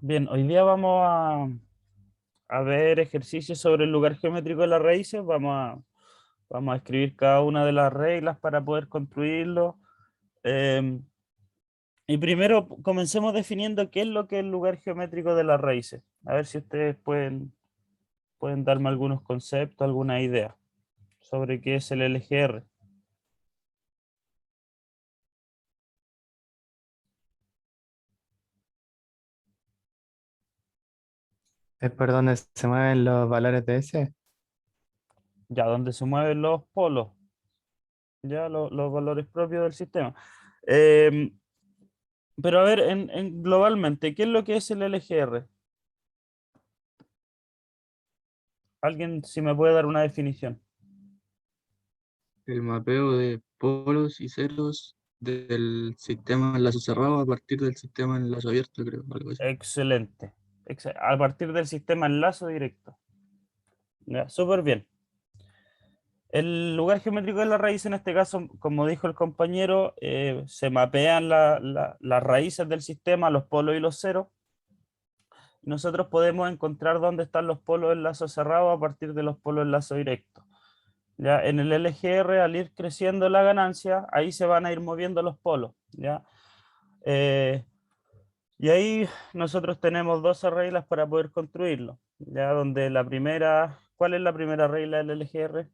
Bien, hoy día vamos a ver ejercicios sobre el lugar geométrico de las raíces. Vamos a escribir cada una de las reglas para poder construirlo. Em, y primero comencemos definiendo qué es lo que es el lugar geométrico de las raíces. A ver si ustedes pueden darme algunos conceptos, alguna idea sobre qué es el LGR. Es por donde se mueven los valores de ese. Ya, donde se mueven los polos, ya los valores propios del sistema. Em, pero a ver, globalmente, ¿qué es lo que es el LGR? ¿Alguien si me puede dar una definición? El mapeo de polos y ceros del sistema enlazo cerrado a partir del sistema enlazo abierto, creo, algo así. Excelente. A partir del sistema enlazo directo. Ya, súper bien. El lugar geométrico de la raíz, en este caso, como dijo el compañero, se mapean las raíces del sistema, los polos y los ceros. Nosotros podemos encontrar dónde están los polos en lazo cerrado a partir de los polos en lazo directo. Ya, en el LGR, al ir creciendo la ganancia, ahí se van a ir moviendo los polos. ¿Ya? Eh, Y ahí nosotros tenemos 12 reglas para poder construirlo. Ya donde la primera, ¿cuál es la primera regla del LGR?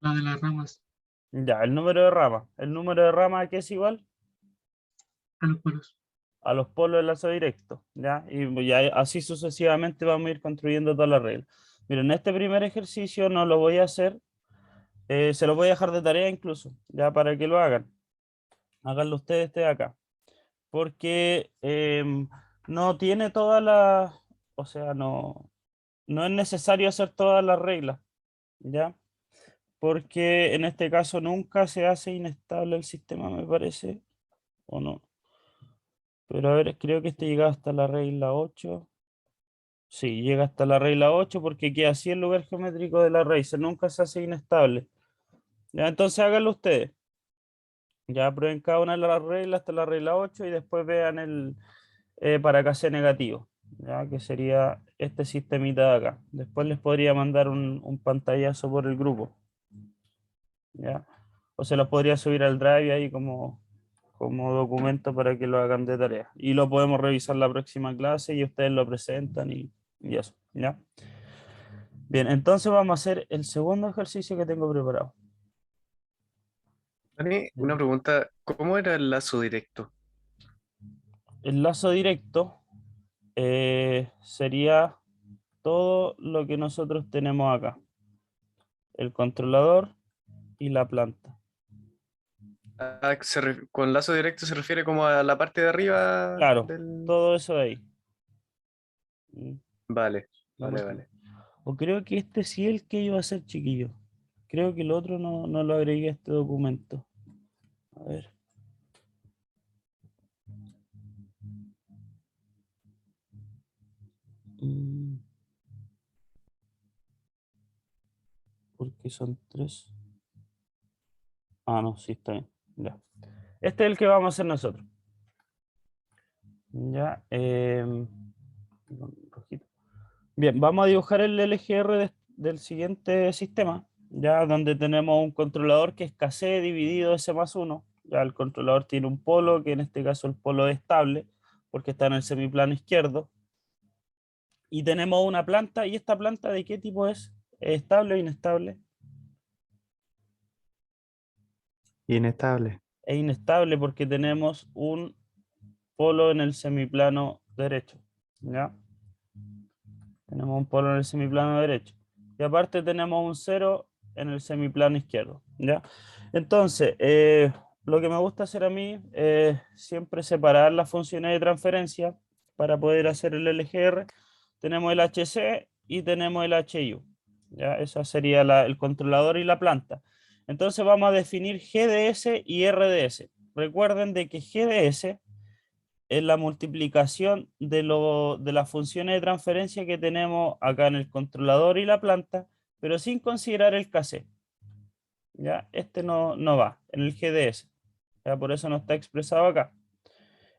La de las ramas Ya, el número de ramas. El número de ramas que es igual a los polos. a los polos del lazo directo. Ya, y ya así sucesivamente vamos a ir construyendo todas las reglas. Miren, en este primer ejercicio no lo voy a hacer, se lo voy a dejar de tarea incluso, ya para que lo hagan. Háganlo ustedes de acá. Porque no tiene todas las, o sea, no es necesario hacer todas las reglas, ¿ya? Porque en este caso nunca se hace inestable el sistema, me parece, o no. Pero a ver, creo que este llega hasta la regla 8. Sí, llega hasta la regla 8 porque queda así el lugar geométrico de la raíz, nunca se hace inestable. Ya, entonces háganlo ustedes. Ya prueben cada una de las reglas hasta la regla 8 y después vean el para que sea negativo, ya que sería este sistemita de acá. Después les podría mandar un pantallazo por el grupo. ¿Ya? O se los podría subir al Drive ahí como documento para que lo hagan de tarea. Y lo podemos revisar la próxima clase y ustedes lo presentan y eso, ¿ya? Bien, entonces vamos a hacer el segundo ejercicio que tengo preparado. Dani, una pregunta, ¿cómo era el lazo directo? El lazo directo sería todo lo que nosotros tenemos acá. El controlador y la planta. Ah, con lazo directo se refiere como a la parte de arriba Claro, del... todo eso de ahí. Mm, Vale, la vale, parte- vale. O creo que este sí es el que iba a ser chiquillo. Creo que el otro no lo agregué a este documento. A ver. Mm, porque son tres. Ah, no, sí, está bien. Ya. Este es el que vamos a hacer nosotros. Ya. Rojito. Bien, vamos a dibujar el LGR del siguiente sistema. Ya donde tenemos un controlador que es KC dividido S más uno. Ya el controlador tiene un polo, que en este caso el polo es estable, porque está en el semiplano izquierdo. Y tenemos una planta, ¿y esta planta de qué tipo es? ¿Es estable o inestable? Inestable. Es inestable porque tenemos un polo en el semiplano derecho. ¿Ya? Tenemos un polo en el semiplano derecho. Y aparte tenemos un cero en el semiplano izquierdo. ¿Ya? Entonces, lo que me gusta hacer a mí es siempre separar las funciones de transferencia para poder hacer el LGR. Tenemos el HC y tenemos el HU. ¿Ya? Esa sería el controlador y la planta. Entonces vamos a definir GDS y RDS. Recuerden de que GDS es la multiplicación de las funciones de transferencia que tenemos acá en el controlador y la planta, pero sin considerar el KC. ¿Ya? Este no va en el GDS. ¿Ya? Por eso no está expresado acá.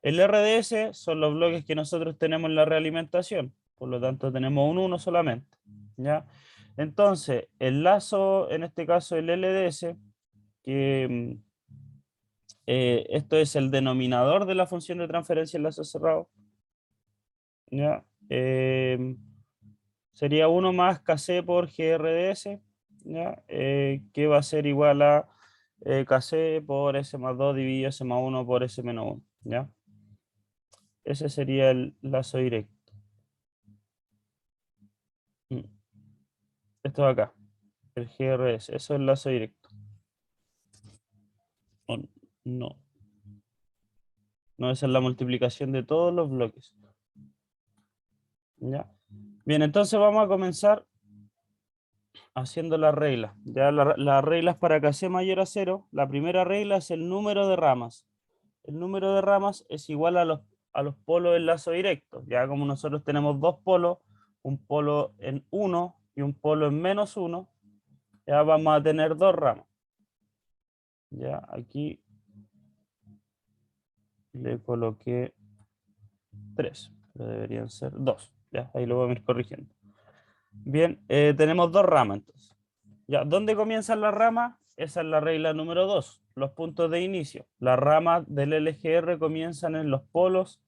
El RDS son los bloques que nosotros tenemos en la realimentación, por lo tanto tenemos un 1 solamente, ¿ya? Entonces, el lazo, en este caso el LDS, que esto es el denominador de la función de transferencia en lazo cerrado, ¿ya? Sería 1 más KC por GRDS, ¿ya? Que va a ser igual a KC por S más 2 dividido S más 1 por S menos 1, ¿ya? Ese sería el lazo directo. Esto de acá, el GRS, eso es el lazo directo. O no. No, esa es la multiplicación de todos los bloques. ¿Ya? Bien, entonces vamos a comenzar haciendo las reglas. Ya las reglas para que C mayor a 0, la primera regla es el número de ramas. El número de ramas es igual a los polos del lazo directo. Ya como nosotros tenemos dos polos, un polo en 1 y un polo en menos 1, ya vamos a tener dos ramas. Ya aquí le coloqué 3, pero deberían ser 2. Ya, ahí lo vamos a ir corrigiendo. Bien, tenemos dos ramas entonces. Ya, ¿dónde comienzan las ramas? Esa es la regla número 2, los puntos de inicio. Las ramas del LGR comienzan en los polos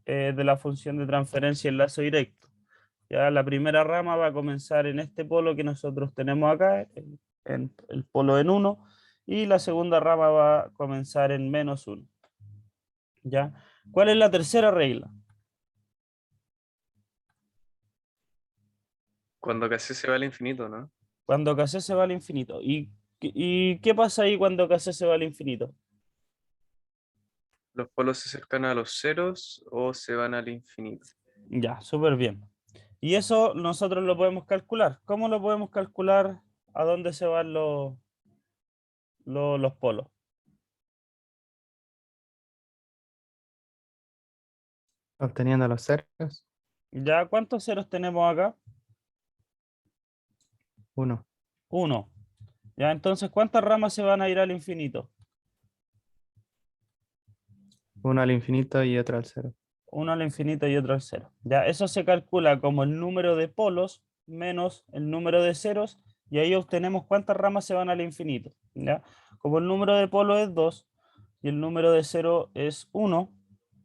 de la función de transferencia en lazo directo. Ya, la primera rama va a comenzar en este polo que nosotros tenemos acá, en el polo en 1, y la segunda rama va a comenzar en menos 1. ¿Ya? ¿Cuál es la tercera regla? Cuando KC se va al infinito, ¿no? Cuando KC se va al infinito. ¿Y qué pasa ahí cuando KC se va al infinito? Los polos se acercan a los ceros o se van al infinito. Ya, súper bien. Y eso nosotros lo podemos calcular. ¿Cómo lo podemos calcular a dónde se van los polos? Obteniendo los ceros. ¿Ya cuántos ceros tenemos acá? 1. 1. Ya, entonces, ¿cuántas ramas se van a ir al infinito? Uno al infinito y otro al cero. Uno al infinito y otro al cero. Ya, eso se calcula como el número de polos menos el número de ceros, y ahí obtenemos cuántas ramas se van al infinito. ¿Ya? Como el número de polos es 2 y el número de cero es 1,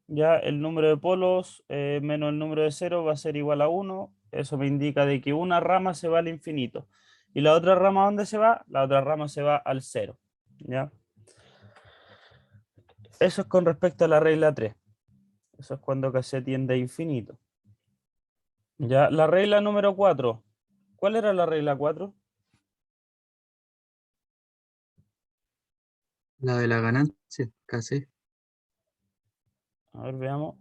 ya el número de polos menos el número de cero va a ser igual a 1. Eso me indica de que una rama se va al infinito. ¿Y la otra rama dónde se va? La otra rama se va al cero. ¿Ya? Eso es con respecto a la regla 3. Eso es cuando KC tiende a infinito. Ya, la regla número 4. ¿Cuál era la regla 4? La de la ganancia, KC. A ver, veamos.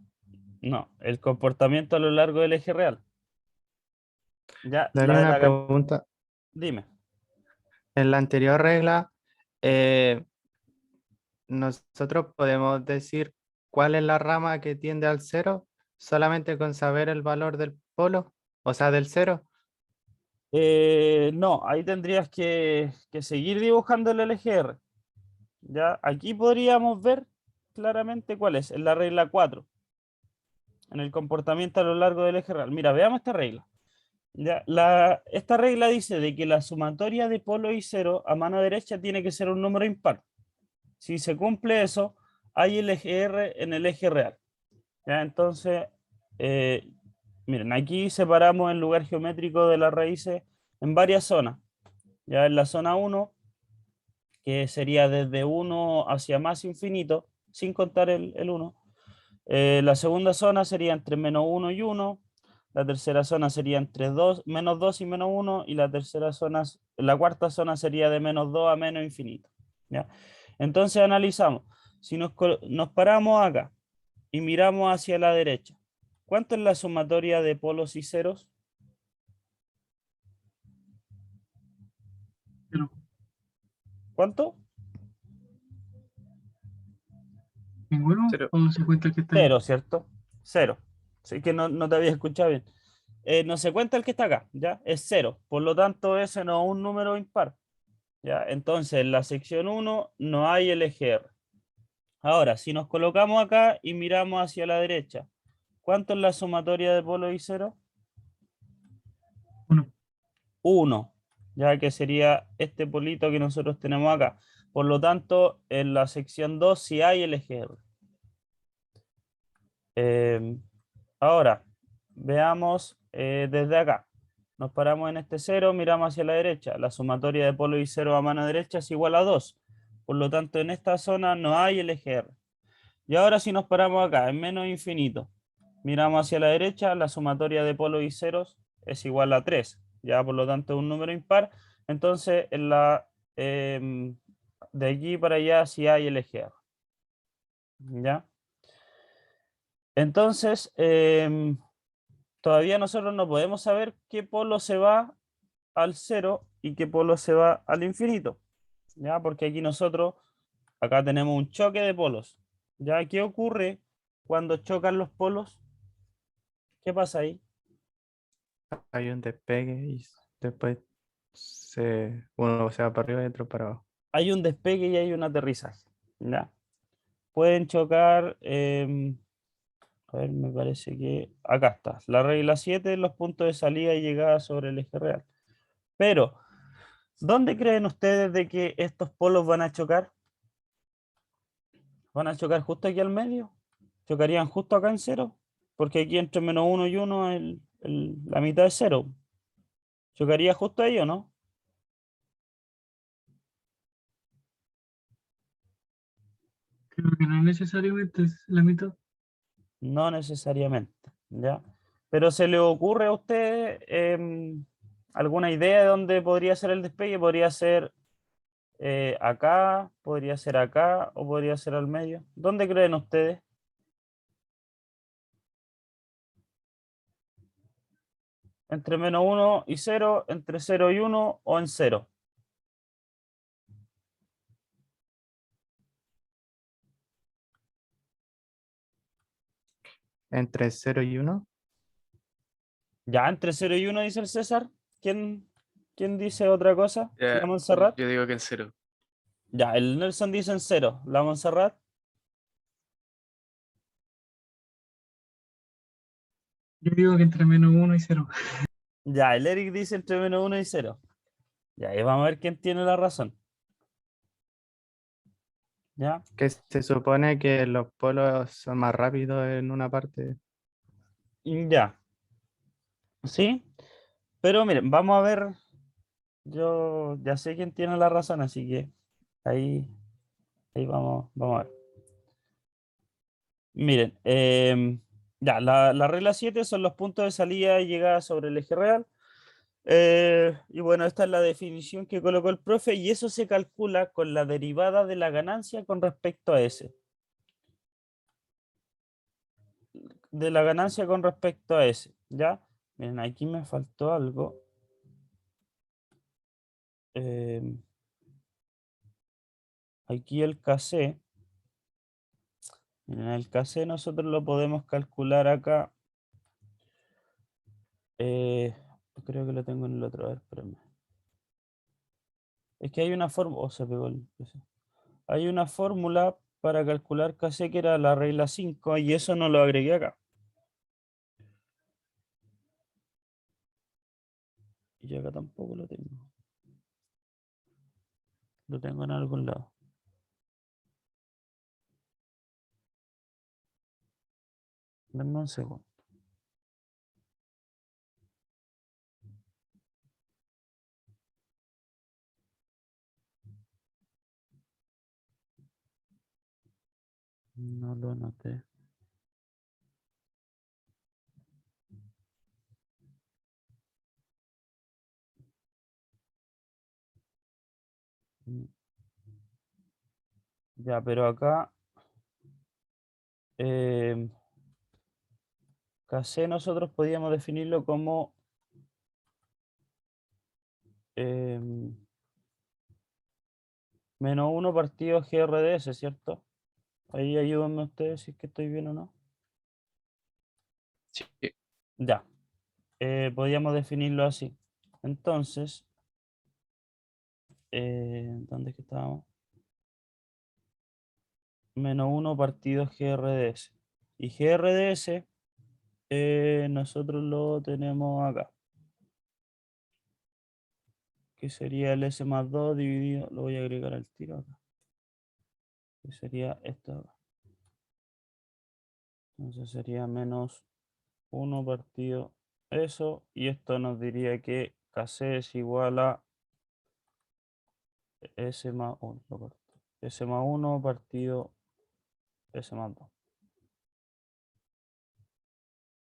No, el comportamiento a lo largo del eje real. Ya, Daría la de una la... pregunta. Dime. En la anterior regla, nosotros podemos decir cuál es la rama que tiende al cero solamente con saber el valor del polo, o sea, del cero. No, ahí tendrías que seguir dibujando el LGR. Ya, aquí podríamos ver claramente cuál es, en la regla 4, en el comportamiento a lo largo del eje real. Mira, veamos esta regla. Ya, esta regla dice de que la sumatoria de polo y cero a mano derecha tiene que ser un número impar. Si se cumple eso, hay el eje R en el eje real. ¿Ya? Entonces, eh, miren, aquí separamos el lugar geométrico de las raíces en varias zonas. Ya en la zona 1, que sería desde 1 hacia más infinito, sin contar el 1. La segunda zona sería entre menos 1 y 1. La tercera zona sería entre menos 2 y menos 1. Y la cuarta zona sería de menos 2 a menos infinito. ¿Ya? Entonces analizamos. Si nos paramos acá y miramos hacia la derecha, ¿cuánto es la sumatoria de polos y ceros? Pero, ¿Cuánto? ¿ninguno? Cero. ¿O se cuenta el que está ahí? Cero, ¿cierto? Cero. Sí que no te había escuchado bien. No se cuenta el que está acá, ¿ya? Es cero. Por lo tanto, ese no es un número impar. ¿Ya? Entonces, en la sección 1 no hay el eje R. Ahora, si nos colocamos acá y miramos hacia la derecha, ¿cuánto es la sumatoria de polo y cero? 1. 1, ya que sería este polito que nosotros tenemos acá. Por lo tanto, en la sección 2 sí hay el eje R. Ahora, veamos desde acá. Nos paramos en este 0, miramos hacia la derecha. La sumatoria de polo y 0 a mano derecha es igual a 2. Por lo tanto, en esta zona no hay el eje R. Y ahora si nos paramos acá, en menos infinito, miramos hacia la derecha, la sumatoria de polos y ceros es igual a 3. Ya, por lo tanto, es un número impar. Entonces, de aquí para allá sí hay el eje R. ¿Ya? Entonces, todavía nosotros no podemos saber qué polo se va al 0 y qué polo se va al infinito. ¿Ya? Porque aquí nosotros, acá tenemos un choque de polos. ¿Ya? ¿Qué ocurre cuando chocan los polos? ¿Qué pasa ahí? Hay un despegue y después uno se va para arriba y otro para abajo. Hay un despegue y hay un aterrizaje. ¿Ya? Pueden chocar, a ver, me parece que acá está. La regla 7, los puntos de salida y llegada sobre el eje real. Pero, ¿dónde creen ustedes de que estos polos van a chocar? ¿Van a chocar justo aquí al medio? ¿Chocarían justo acá en cero? Porque aquí entre menos 1 y 1 la mitad es 0. ¿Chocaría justo ahí o no? Creo que no necesariamente es la mitad. No necesariamente, ¿ya? Pero ¿se le ocurre a usted alguna idea de dónde podría ser el despegue? ¿Podría ser acá? ¿Podría ser acá? ¿O podría ser al medio? ¿Dónde creen ustedes? ¿Entre menos 1 y 0? ¿Entre 0 y 1? ¿O en 0? Entre 0 y 1. Ya, entre 0 y 1 dice el César. ¿Quién dice otra cosa? ¿La Ya, Montserrat? yo digo que en 0. Ya, el Nelson dice en 0. ¿La Montserrat? Yo digo que entre menos 1 y 0. Ya, el Eric dice entre menos 1 y 0. Ya, ahí vamos a ver quién tiene la razón. ¿Ya? Que se supone que los polos son más rápidos en una parte. Ya. ¿Sí? Pero miren, vamos a ver. Yo ya sé quién tiene la razón, así que ahí, ahí vamos a ver. Miren, ya, la regla 7 son los puntos de salida y llegada sobre el eje real. Y bueno, esta es la definición que colocó el profe y eso se calcula con la derivada de la ganancia con respecto a ese. De la ganancia con respecto a ese, ¿ya? Miren, aquí me faltó algo. Aquí el KC. Miren, el KC nosotros lo podemos calcular acá. Creo que lo tengo en el otro. A ver, espérame. Es que hay una fórmula. Oh, se pegó el PC. Hay una fórmula para calcular KC que era la regla 5 y eso no lo agregué acá. Y acá tampoco lo tengo. Lo tengo en algún lado. Denme un segundo. No lo anoté. Mm, Ya, pero acá KC nosotros podíamos definirlo como em, menos 1 partido GRDS, ¿cierto? Ahí ayúdenme ustedes si es que estoy bien o no. Sí. Ya, podríamos definirlo así. Entonces, ¿dónde es que estábamos? menos 1 partido GRDS. Y GRDS nosotros lo tenemos acá. Que sería el S más 2 dividido, lo voy a agregar al tiro acá. Que sería esto de acá. Entonces sería menos 1 partido eso. Y esto nos diría que KC es igual a S más 1. S más 1 partido S más 2.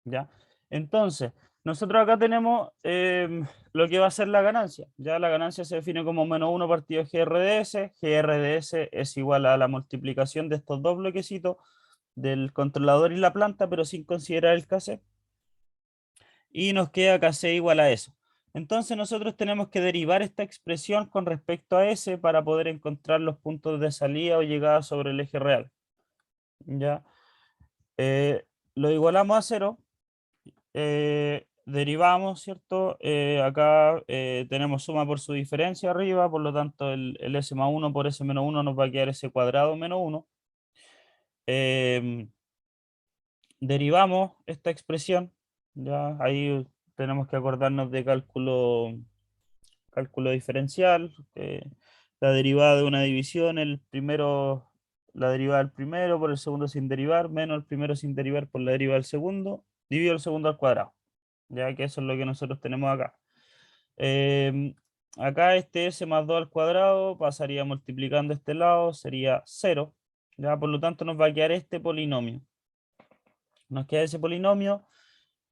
¿Ya? Entonces, nosotros acá tenemos lo que va a ser la ganancia. Ya la ganancia se define como menos 1 partido GRDS. GRDS es igual a la multiplicación de estos dos bloquecitos del controlador y la planta, pero sin considerar el KC. Y nos queda KC igual a eso. Entonces nosotros tenemos que derivar esta expresión con respecto a S para poder encontrar los puntos de salida o llegada sobre el eje real. ¿Ya? Lo igualamos a 0. Derivamos, ¿cierto? Acá tenemos suma por su diferencia arriba, por lo tanto el S más 1 por S menos 1 nos va a quedar S cuadrado menos 1. Derivamos esta expresión, ya ahí tenemos que acordarnos de cálculo diferencial, la derivada de una división, la derivada del primero por el segundo sin derivar, menos el primero sin derivar por la derivada del segundo, dividido el segundo al cuadrado. Ya que eso es lo que nosotros tenemos acá. Acá este S más 2 al cuadrado pasaría multiplicando este lado, sería 0. Ya, por lo tanto nos va a quedar este polinomio. Nos queda ese polinomio.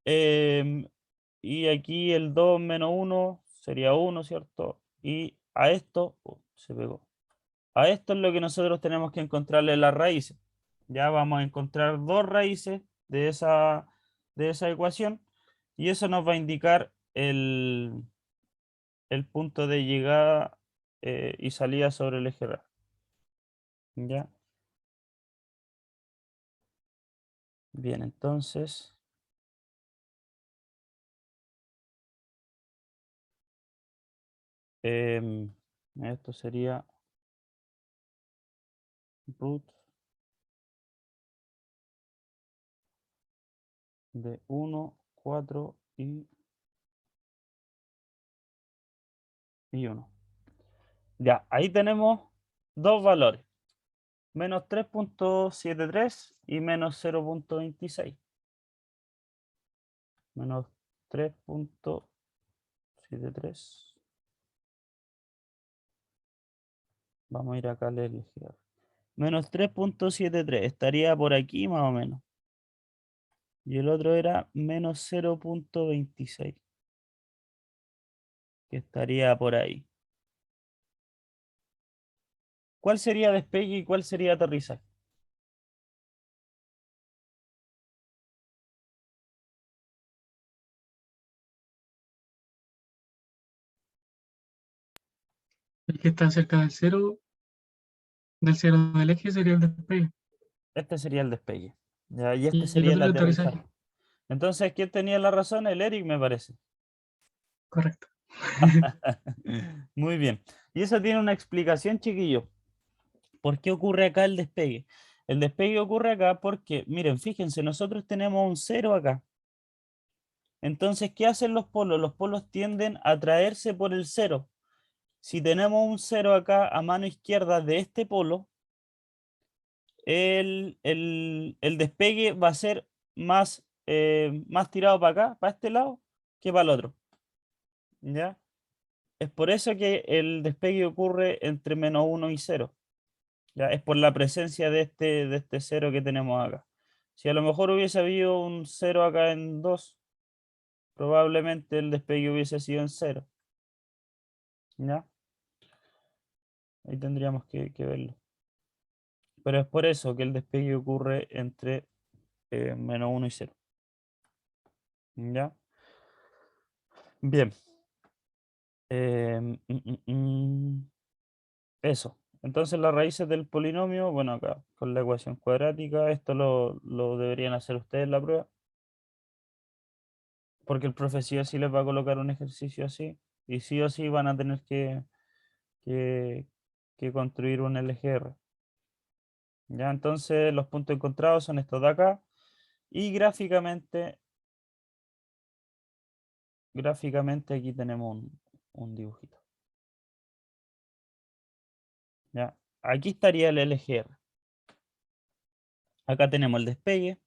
Y aquí el 2 menos 1 sería 1, ¿cierto? Y a esto, se pegó. A esto es lo que nosotros tenemos que encontrarle las raíces. Ya vamos a encontrar dos raíces de esa ecuación. Y eso nos va a indicar el punto de llegada y salida sobre el eje real. ¿Ya? Bien, entonces esto sería root de 1, 4 y 1. Ya, ahí tenemos dos valores, menos 3.73 y menos 0.26. Menos 3.73. Vamos a ir acá al eje. Menos 3.73 estaría por aquí más o menos. Y el otro era menos 0.26, que estaría por ahí. ¿Cuál sería despegue y cuál sería aterrizaje? El que está cerca del cero del eje sería el despegue. Este sería el despegue. ¿Ya? Y este Y el sería el otro el aterrizaje. aterrizaje. Entonces, ¿quién tenía la razón? El Eric, me parece. Correcto. Muy bien. Y eso tiene una explicación, chiquillo. ¿Por qué ocurre acá el despegue? El despegue ocurre acá porque, miren, fíjense, nosotros tenemos un 0 acá. Entonces, ¿qué hacen los polos? Los polos tienden a traerse por el 0. Si tenemos un 0 acá a mano izquierda de este polo, el despegue va a ser más tirado para acá, para este lado, que para el otro. ¿Ya? Es por eso que el despegue ocurre entre menos 1 y 0. ¿Ya? Es por la presencia de este 0 que tenemos acá. Si a lo mejor hubiese habido un 0 acá en 2, probablemente el despegue hubiese sido en 0. ¿Ya? Ahí tendríamos que verlo. Pero es por eso que el despegue ocurre entre menos 1 y 0. ¿Ya? Bien. Eso. Entonces las raíces del polinomio, bueno, acá con la ecuación cuadrática, esto lo deberían hacer ustedes en la prueba. Porque el profe sí o sí les va a colocar un ejercicio así. Y sí o sí van a tener que construir un LGR. Ya, entonces los puntos encontrados son estos de acá. Y gráficamente aquí tenemos un dibujito. ¿Ya? Aquí estaría el LGR. Acá tenemos el despegue.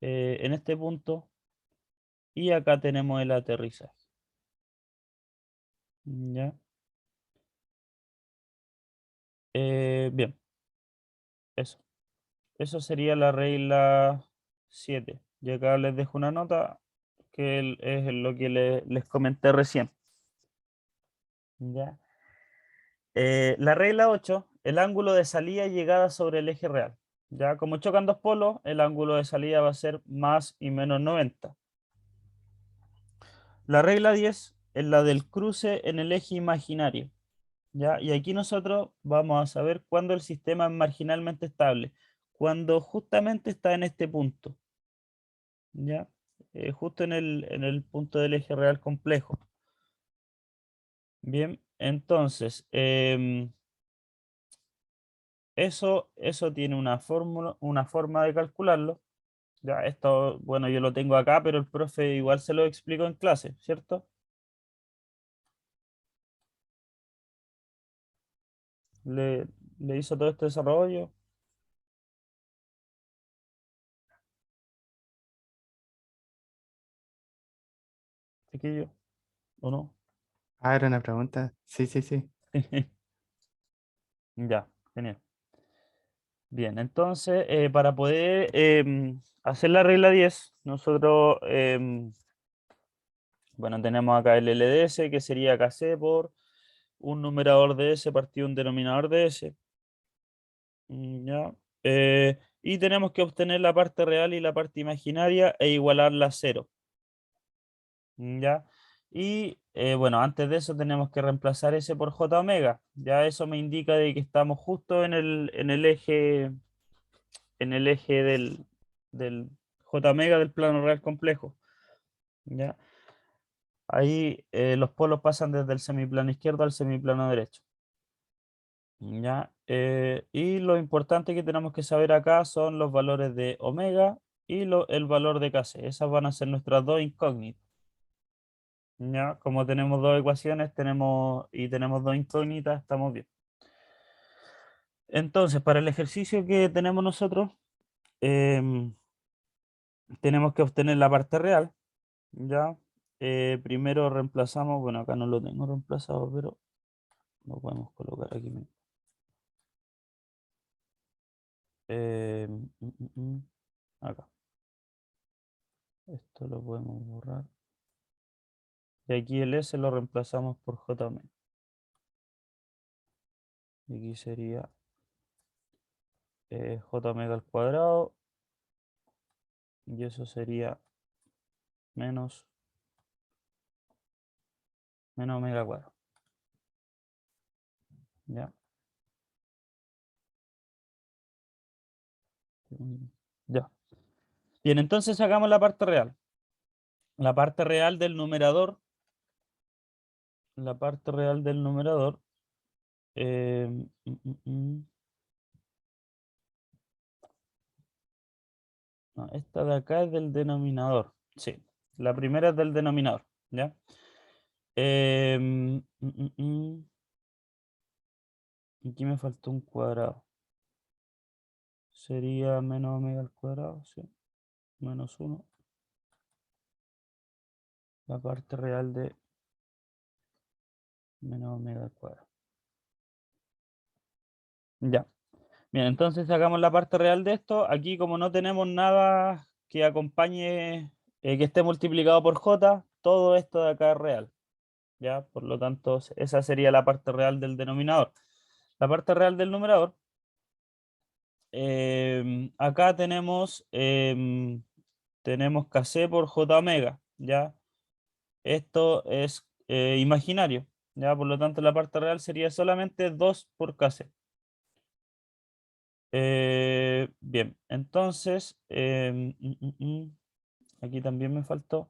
En este punto. Y acá tenemos el aterrizaje. ¿Ya? Bien, eso. Eso sería la regla 7. Y acá les dejo una nota que es lo que les comenté recién. ¿Ya? La regla 8, el ángulo de salida y llegada sobre el eje real. Ya como chocan dos polos, el ángulo de salida va a ser más y menos 90. La regla 10 es la del cruce en el eje imaginario. ¿Ya? Y aquí nosotros vamos a saber cuándo el sistema es marginalmente estable. Cuando justamente está en este punto. ¿Ya? Justo en el punto del eje real complejo. Bien, entonces, eso tiene una fórmula, una forma de calcularlo. Ya, esto, bueno, yo lo tengo acá, pero el profe igual se lo explico en clase, ¿cierto? Le hizo todo este desarrollo. Chiquillo, ¿o no? Ah, era una pregunta. Sí, sí, sí. Ya, genial. Bien, entonces, para poder hacer la regla 10, nosotros, bueno, tenemos acá el LDS, que sería KC por un numerador de S partido un denominador de S. Ya. Y tenemos que obtener la parte real y la parte imaginaria e igualarla a cero. ¿Ya? Y bueno, antes de eso tenemos que reemplazar S por J omega. Ya eso me indica de que estamos justo en el eje del J omega del plano real complejo. ¿Ya? Ahí los polos pasan desde el semiplano izquierdo al semiplano derecho. ¿Ya? Y lo importante que tenemos que saber acá son los valores de omega y el valor de Kc. Esas van a ser nuestras dos incógnitas. ¿Ya? Como tenemos dos ecuaciones tenemos dos incógnitas, estamos bien. Entonces, para el ejercicio que tenemos nosotros, em, tenemos que obtener la parte real. ¿Ya? Primero reemplazamos, bueno, acá no lo tengo reemplazado, pero lo podemos colocar aquí mismo. Acá. Esto lo podemos borrar. Y aquí el S lo reemplazamos por J omega. Y aquí sería J omega al cuadrado. Y eso sería menos omega al cuadrado. ¿Ya? Ya. Bien, entonces sacamos la parte real. La parte real del numerador. La parte real del numerador. eh, mm, mm, mm. No, esta de acá es del denominador. Sí, la primera es del denominador. ¿Ya? Aquí me faltó un cuadrado. Sería menos omega al cuadrado, sí. Menos 1. La parte real de menos omega al cuadrado. Ya. Bien, entonces sacamos la parte real de esto. Aquí como no tenemos nada que acompañe, que esté multiplicado por j, todo esto de acá es real. ¿Ya? Por lo tanto, esa sería la parte real del denominador. La parte real del numerador. Acá tenemos Kc por j omega. ¿Ya? Esto es imaginario. ¿Ya? Por lo tanto, la parte real sería solamente 2 por Kc. Bien, entonces, aquí también me faltó.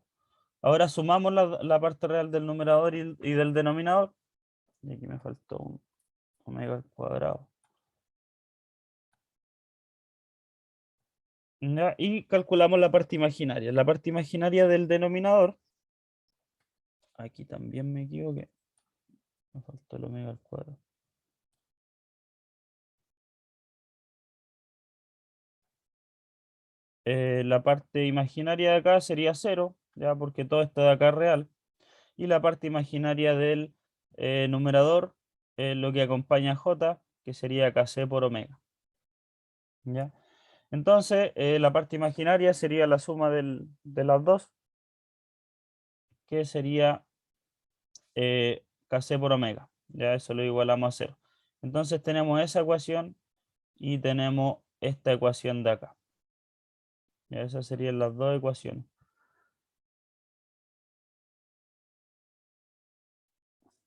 Ahora sumamos la parte real del numerador y del denominador. Y aquí me faltó un omega al cuadrado. ¿ya? Y calculamos la parte imaginaria. La parte imaginaria del denominador, aquí también me equivoqué, me faltó el omega al cuadrado. La parte imaginaria de acá sería 0, ya porque todo esto de acá es real. Y la parte imaginaria del numerador, lo que acompaña a j, que sería kc por omega. ¿Ya? Entonces, la parte imaginaria sería la suma de las dos, que sería kc por omega. Ya eso lo igualamos a 0. Entonces tenemos esa ecuación y tenemos esta ecuación de acá. Ya esas serían las dos ecuaciones.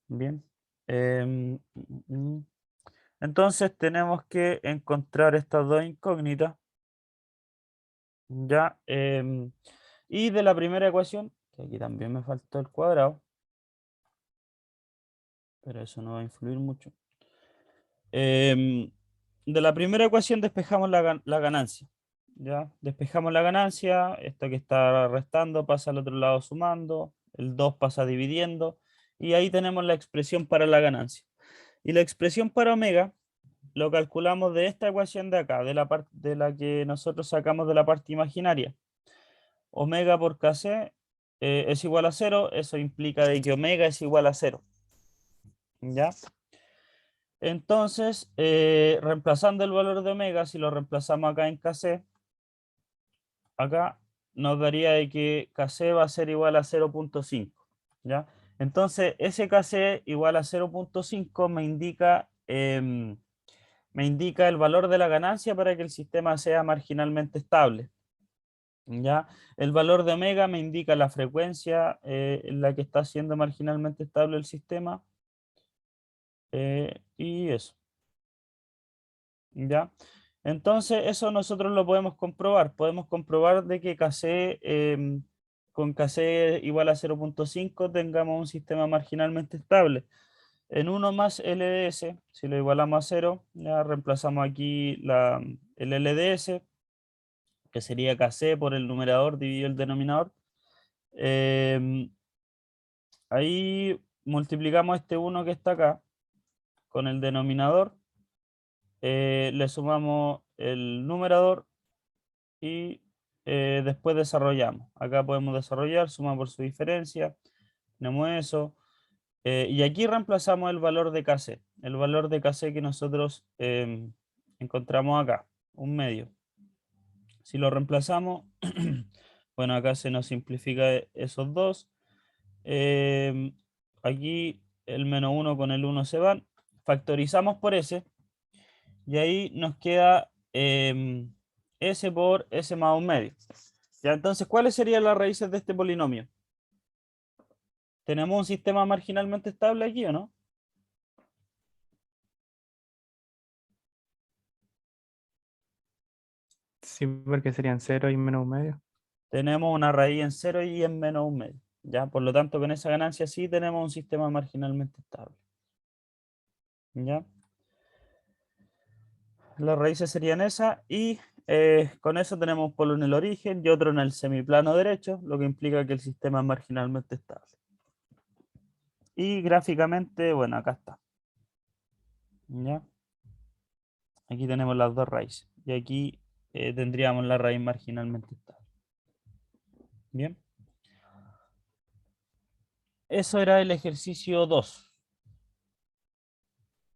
Bien. Entonces tenemos que encontrar estas dos incógnitas. Ya. Y de la primera ecuación, que aquí también me faltó el cuadrado, pero eso no va a influir mucho. De la primera ecuación despejamos la ganancia. ¿Ya? Despejamos la ganancia, esto que está restando pasa al otro lado sumando, el 2 pasa dividiendo, y ahí tenemos la expresión para la ganancia. Y la expresión para omega lo calculamos de esta ecuación de acá, de la parte de la que nosotros sacamos de la parte imaginaria. Omega por kc es igual a 0, eso implica de que omega es igual a 0. ¿Ya? Entonces, reemplazando el valor de omega, si lo reemplazamos acá en kc, acá nos daría de que kc va a ser igual a 0.5. ¿Ya? Entonces, ese kc igual a 0.5 me indica el valor de la ganancia para que el sistema sea marginalmente estable. ¿Ya? El valor de omega me indica la frecuencia en la que está siendo marginalmente estable el sistema. Y eso. ¿Ya? Entonces, eso nosotros lo podemos comprobar. Podemos comprobar de que Kc, con Kc igual a 0.5 tengamos un sistema marginalmente estable. En 1 más LDS, si lo igualamos a 0, ya reemplazamos aquí el LDS, que sería Kc por el numerador dividido el denominador. Ahí multiplicamos este 1 que está acá con el denominador, le sumamos el numerador y después desarrollamos. Acá podemos desarrollar, suma por su diferencia, tenemos eso. Y aquí reemplazamos el valor de Kc, el valor de Kc que nosotros encontramos acá, un medio. Si lo reemplazamos, bueno, acá se nos simplifica esos dos. Aquí el menos 1 con el 1 se van. Factorizamos por s. Y ahí nos queda s por s más un medio. Ya, entonces, ¿cuáles serían las raíces de este polinomio? ¿Tenemos un sistema marginalmente estable aquí o no? Sí, porque serían 0 y menos un medio. Tenemos una raíz en 0 y en menos un medio. ¿Ya? Por lo tanto, con esa ganancia sí tenemos un sistema marginalmente estable. ¿Ya? Las raíces serían esas y con eso tenemos un polo en el origen y otro en el semiplano derecho, lo que implica que el sistema es marginalmente estable. Y gráficamente, bueno, acá está. ¿Ya? Aquí tenemos las dos raíces y aquí tendríamos la raíz marginalmente estable. Bien. Eso era el ejercicio 2.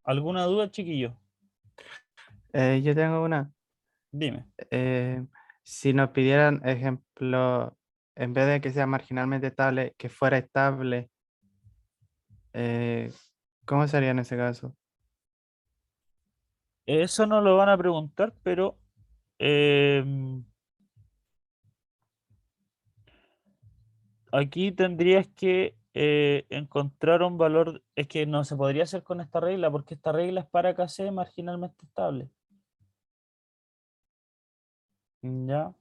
¿Alguna duda, chiquillo? Yo tengo una. Dime. Si nos pidieran, ejemplo, en vez de que sea marginalmente estable, que fuera estable, ¿cómo sería en ese caso? Eso no lo van a preguntar, pero aquí tendrías que encontrar un valor. Es que no se podría hacer con esta regla, porque esta regla es para Kc marginalmente estable. ¿Ya?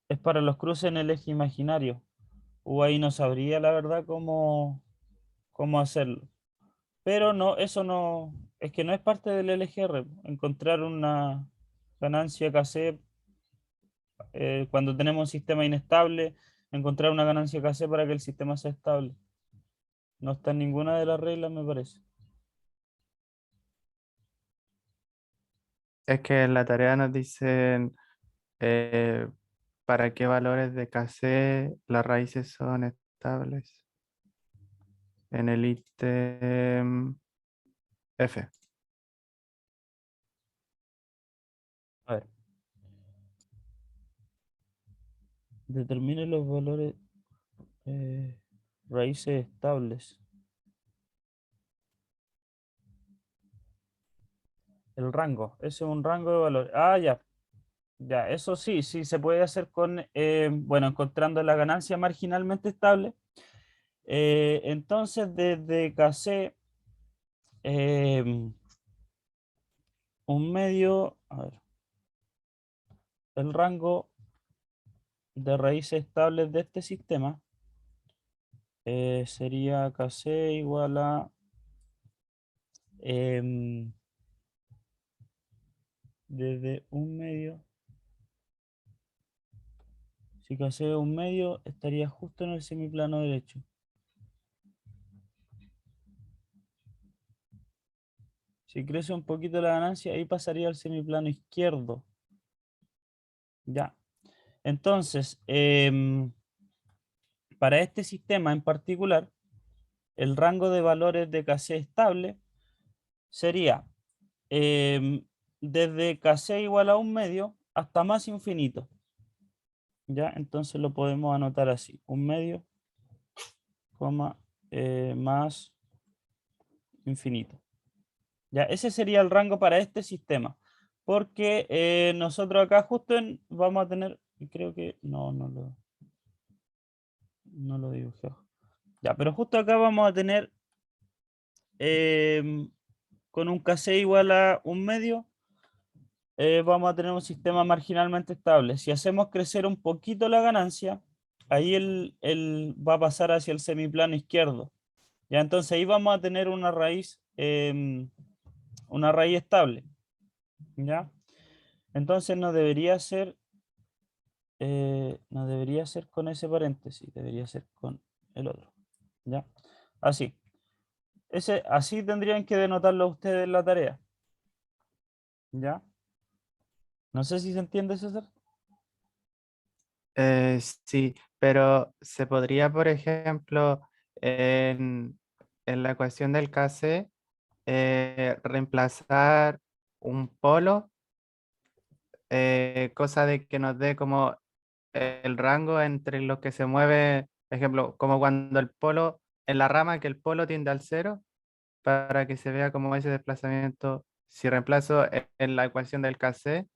Es para los cruces en el eje imaginario. O ahí no sabría la verdad cómo hacerlo. Pero no, eso no, es que no es parte del LGR. Encontrar una ganancia Kc cuando tenemos un sistema inestable, encontrar una ganancia KC para que el sistema sea estable. No está en ninguna de las reglas, me parece. Es que en la tarea nos dicen eh, para qué valores de KC las raíces son estables. En el ítem F. A ver. Determine los valores raíces estables. El rango, ese es un rango de valores. Ah, ya. Ya, eso sí, sí se puede hacer con, bueno, encontrando la ganancia marginalmente estable. Entonces, desde KC, un medio, a ver, el rango de raíces estables de este sistema sería KC igual a desde un medio. Si KC es un medio, estaría justo en el semiplano derecho. Si crece un poquito la ganancia, ahí pasaría al semiplano izquierdo. Ya. Entonces, para este sistema en particular, el rango de valores de KC estable sería desde KC igual a un medio hasta más infinito. ¿Ya? Entonces lo podemos anotar así. Un medio, coma, más infinito. ¿Ya? Ese sería el rango para este sistema. Porque nosotros acá justo vamos a tener, y creo que no lo dibujé. Ya, pero justo acá vamos a tener con un KC igual a un medio, vamos a tener un sistema marginalmente estable. Si hacemos crecer un poquito la ganancia, ahí él va a pasar hacia el semiplano izquierdo. Ya, entonces ahí vamos a tener una raíz estable. ¿Ya? Entonces no debería ser con ese paréntesis, debería ser con el otro. ¿Ya? Así. Así tendrían que denotarlo ustedes en la tarea. ¿Ya? No sé si se entiende, César. Sí, pero se podría, por ejemplo, en la ecuación del KC, reemplazar un polo, cosa de que nos dé como el rango entre los que se mueve, por ejemplo, como cuando el polo, en la rama que el polo tiende al cero, para que se vea como ese desplazamiento. Si reemplazo en la ecuación del KC,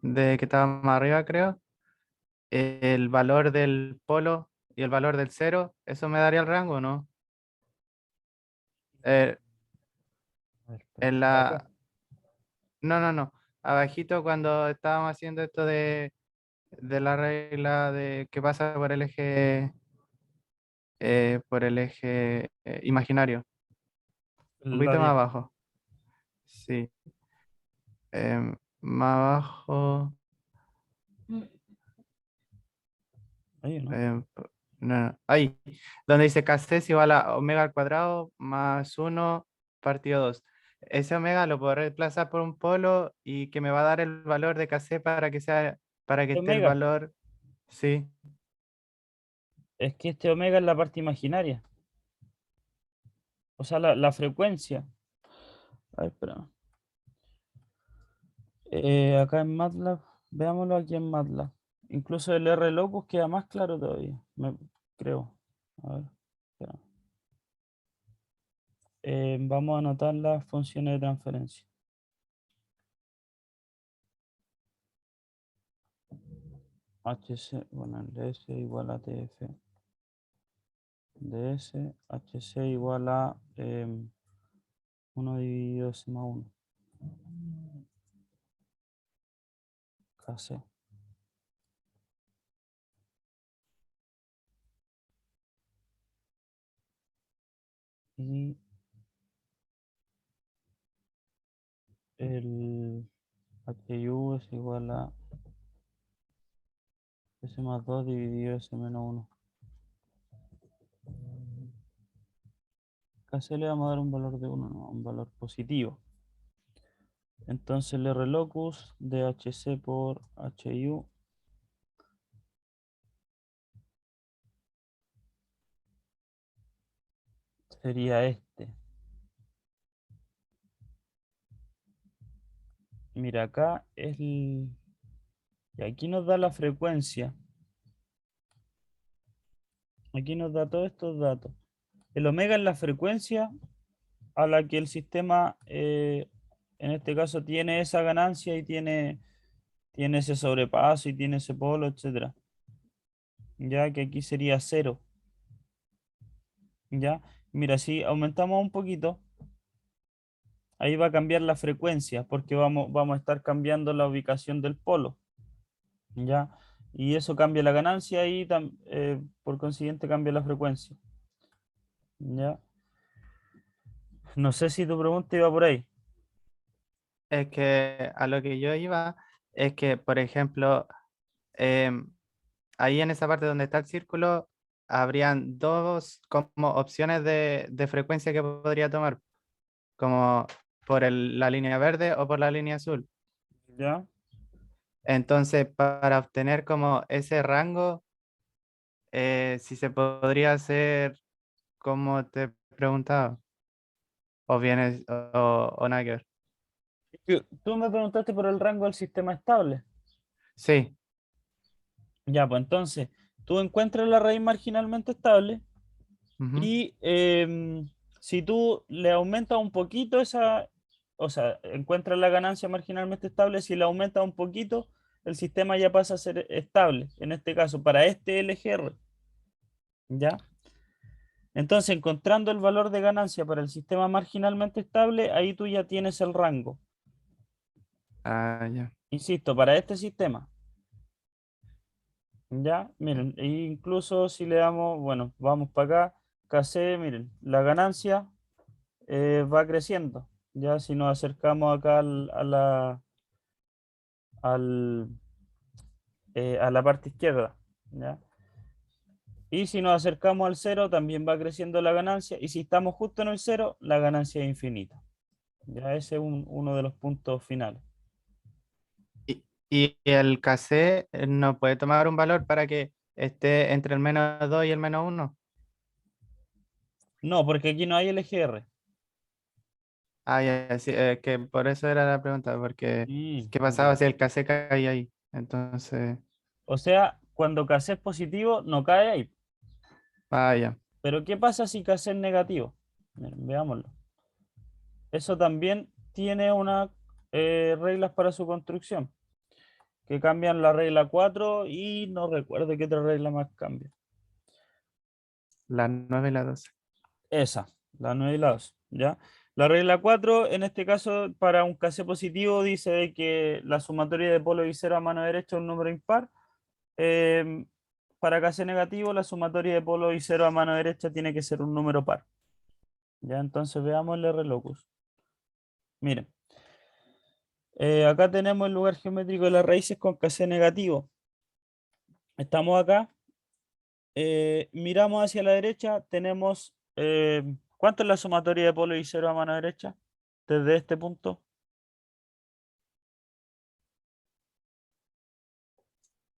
de que estaba más arriba, creo, el valor del polo y el valor del cero, ¿eso me daría el rango, no? Eh, A ver, espera. en Acá. la... No, no, no. Abajito cuando estábamos haciendo esto de la regla de que pasa por el eje imaginario. Un La poquito más 10. abajo. Sí. Más abajo. Ahí, ¿no? No, ahí, donde dice KC es igual a omega al cuadrado más 1 partido 2. Ese omega lo puedo reemplazar por un polo y que me va a dar el valor de KC para que esté el Omega. valor. Sí. Es que este omega es la parte imaginaria. O sea, la frecuencia. A ver, espera. Acá en MATLAB, veámoslo aquí en MATLAB. Incluso el R locus queda más claro todavía, creo. A ver, espera. Vamos a anotar las funciones de transferencia. HC, bueno, el DS igual a TF. DS, HC igual a 1 dividido sigma 1. KC. Y el HU es igual a S más 2 dividido S menos 1. Acá se le vamos a dar un valor de 1, no, un valor positivo. Entonces el R locus de HC por HU sería este. Mira, acá es el... Y aquí nos da la frecuencia. Aquí nos da todos estos datos. El omega es la frecuencia a la que el sistema, en este caso, tiene esa ganancia y tiene ese sobrepaso y tiene ese polo, etcétera. Ya que aquí sería 0. Ya, mira, si aumentamos un poquito, ahí va a cambiar la frecuencia porque vamos a estar cambiando la ubicación del polo. Ya, y eso cambia la ganancia y por consiguiente cambia la frecuencia. Ya, no sé si tu pregunta iba por ahí. Es que a lo que yo iba es que, por ejemplo, em, ahí en esa parte donde está el círculo, habrían dos como opciones de frecuencia que podría tomar, como por la línea verde o por la línea azul. Ya, Entonces, para obtener como ese rango, si se podría hacer como te preguntaba, o vienes o nada que ver. tú me preguntaste por el rango del sistema estable. Sí, Ya, pues entonces, tú encuentras la raíz marginalmente estable ujú. y si tú le aumentas un poquito esa, o sea, encuentras la ganancia marginalmente estable, si le aumentas un poquito, el sistema ya pasa a ser estable, en este caso, para este LGR, ¿ya? Entonces, encontrando el valor de ganancia para el sistema marginalmente estable, ahí tú ya tienes el rango. Ah, ya. Insisto, para este sistema. Ya, miren, e incluso si le damos, bueno, vamos para acá, KC, miren, la ganancia va creciendo. Ya si nos acercamos acá al, a la parte izquierda. ¿Ya? Y si nos acercamos al cero, también va creciendo la ganancia. Y si estamos justo en el cero, la ganancia es infinita. Ya ese es uno de los puntos finales. Y el KC no puede tomar un valor para que esté entre el -2 y el -1. No, porque aquí no hay LGR. Ah, ya, sí, que por eso era la pregunta, porque Mm, ¿qué pasaba si el KC caía ahí? Entonces, O sea, cuando KC es positivo, no cae ahí. vaya, Pero ¿qué pasa si KC es negativo? Miren, veámoslo. Eso también tiene unas reglas para su construcción, que cambian la regla 4 y no recuerdo qué otra regla más cambia. la 9 y la 12. Esa, la 9 y la 2, ¿ya? La regla 4, en este caso, para un KC positivo, dice de que la sumatoria de polo y cero a mano derecha es un número impar. Em, para KC negativo, la sumatoria de polo y cero a mano derecha tiene que ser un número par. Ya, entonces veamos el R locus. Miren. Acá tenemos el lugar geométrico de las raíces con KC negativo. Estamos acá. Miramos hacia la derecha. Tenemos. ¿Cuánto es la sumatoria de polo y cero a mano derecha? Desde este punto.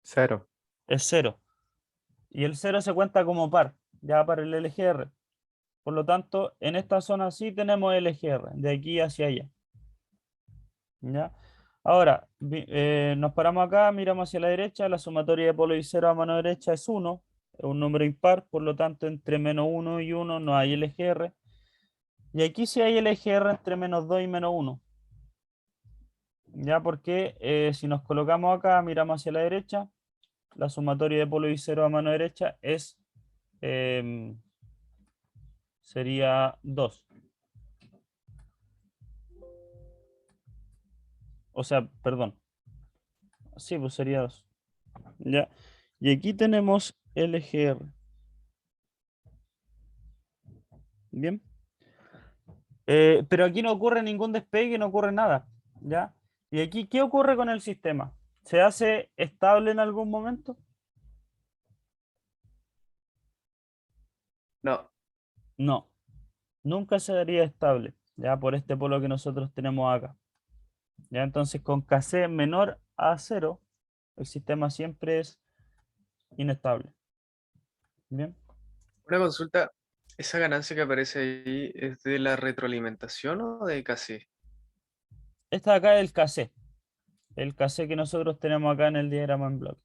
0. Es 0. Y el 0 se cuenta como par, ya para el LGR. Por lo tanto, en esta zona sí tenemos LGR, de aquí hacia allá. ¿Ya? Ahora, nos paramos acá, miramos hacia la derecha, la sumatoria de polo y cero a mano derecha es 1, es un número impar, por lo tanto entre -1 y 1 no hay LGR. Y aquí sí hay LGR entre -2 y -1. Ya porque si nos colocamos acá, miramos hacia la derecha, la sumatoria de polo y cero a mano derecha sería 2. O sea, perdón. Sí, pues sería 2. ¿Ya? Y aquí tenemos LGR. Bien. Pero aquí no ocurre ningún despegue, no ocurre nada. ¿Ya? Y aquí, ¿qué ocurre con el sistema? ¿Se hace estable en algún momento? No, No, nunca se daría estable, ya por este polo que nosotros tenemos acá. Ya entonces con Kc menor a cero, el sistema siempre es inestable. Bien, una consulta. ¿Esa ganancia que aparece ahí es de la retroalimentación o de Kc? esta de acá es el Kc que nosotros tenemos acá en el diagrama en bloque.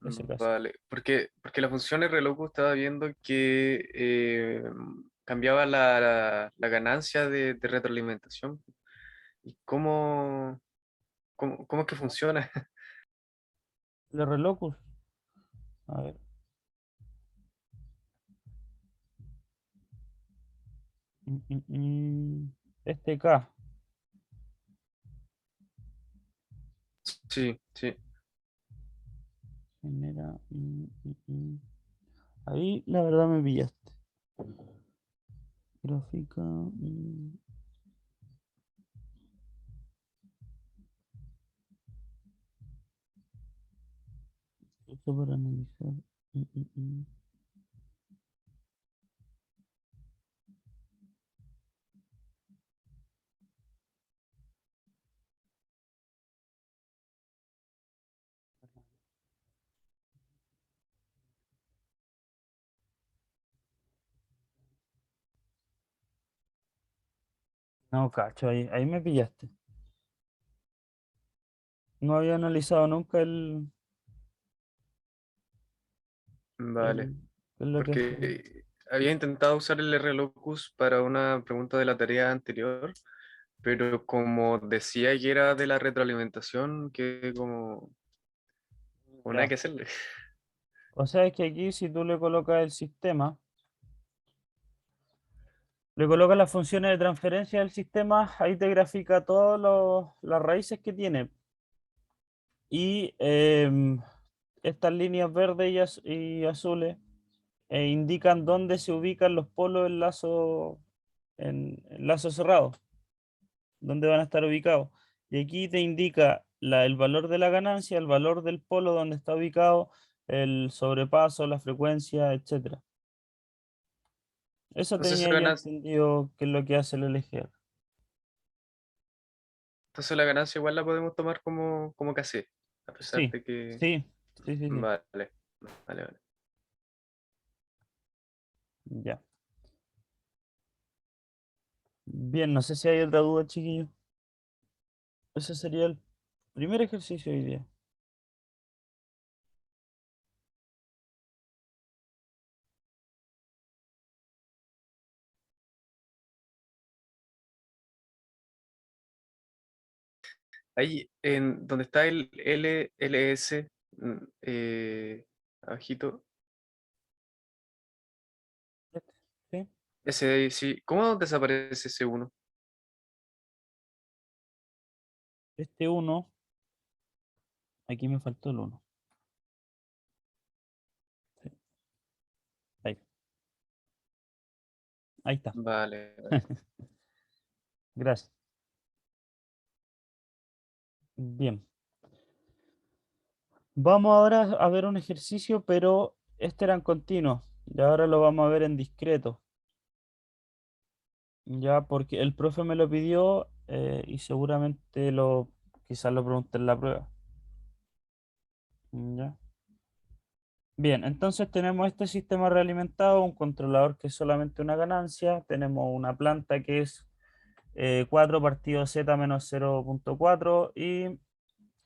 Ese Kc. Vale, porque la función RLOCU estaba viendo que cambiaba la ganancia de retroalimentación. ¿Y cómo es que funciona? El relocus, a ver. Este K. Sí, sí. Genera. Ahí la verdad me pillaste. Gráfica. Esto para analizar. mm, mm, mm. No, cacho, ahí me pillaste. No había analizado nunca Vale. qué es lo que Porque hacía. había intentado usar el RLOCUS para una pregunta de la tarea anterior, pero como decía que era de la retroalimentación, que como nada Ya. que hacerle. O sea, es que aquí si tú le colocas el sistema, le colocas las funciones de transferencia del sistema, ahí te grafica todas las raíces que tiene. Y estas líneas verdes y azules indican dónde se ubican los polos en lazo cerrado, dónde van a estar ubicados. Y aquí te indica el valor de la ganancia, el valor del polo donde está ubicado, el sobrepaso, la frecuencia, etcétera. Eso Entonces tenía la yo ganancia, entendido que es lo que hace el LGR. entonces la ganancia igual la podemos tomar como KC, a pesar Sí, de que... sí, sí, sí, sí. Vale, vale, vale. Ya. Bien, no sé si hay otra duda, chiquillos. Ese sería el primer ejercicio hoy día. Ahí, en donde está el LS, abajito, Este, ¿sí? ese de ahí, sí, ¿cómo desaparece ese uno? Este uno, aquí me faltó el uno. Sí, ahí, ahí está. Vale, vale. Gracias. Bien. Vamos ahora a ver un ejercicio, pero este era en continuo. Y ahora lo vamos a ver en discreto. Ya, porque el profe me lo pidió y seguramente quizás lo pregunté en la prueba. Ya. Bien, entonces tenemos este sistema realimentado, un controlador que es solamente una ganancia, tenemos una planta que es 4 partido z menos 0,4 y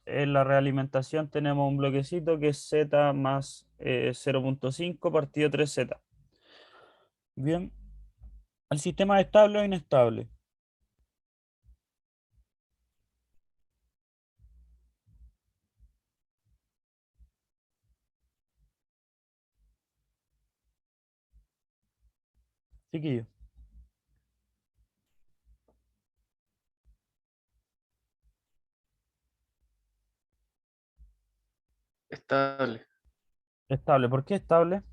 en la realimentación tenemos un bloquecito que es z más 0,5 partido 3z. Bien, ¿el sistema es estable o inestable? Chiquillo, Estable. estable. ¿Por qué estable?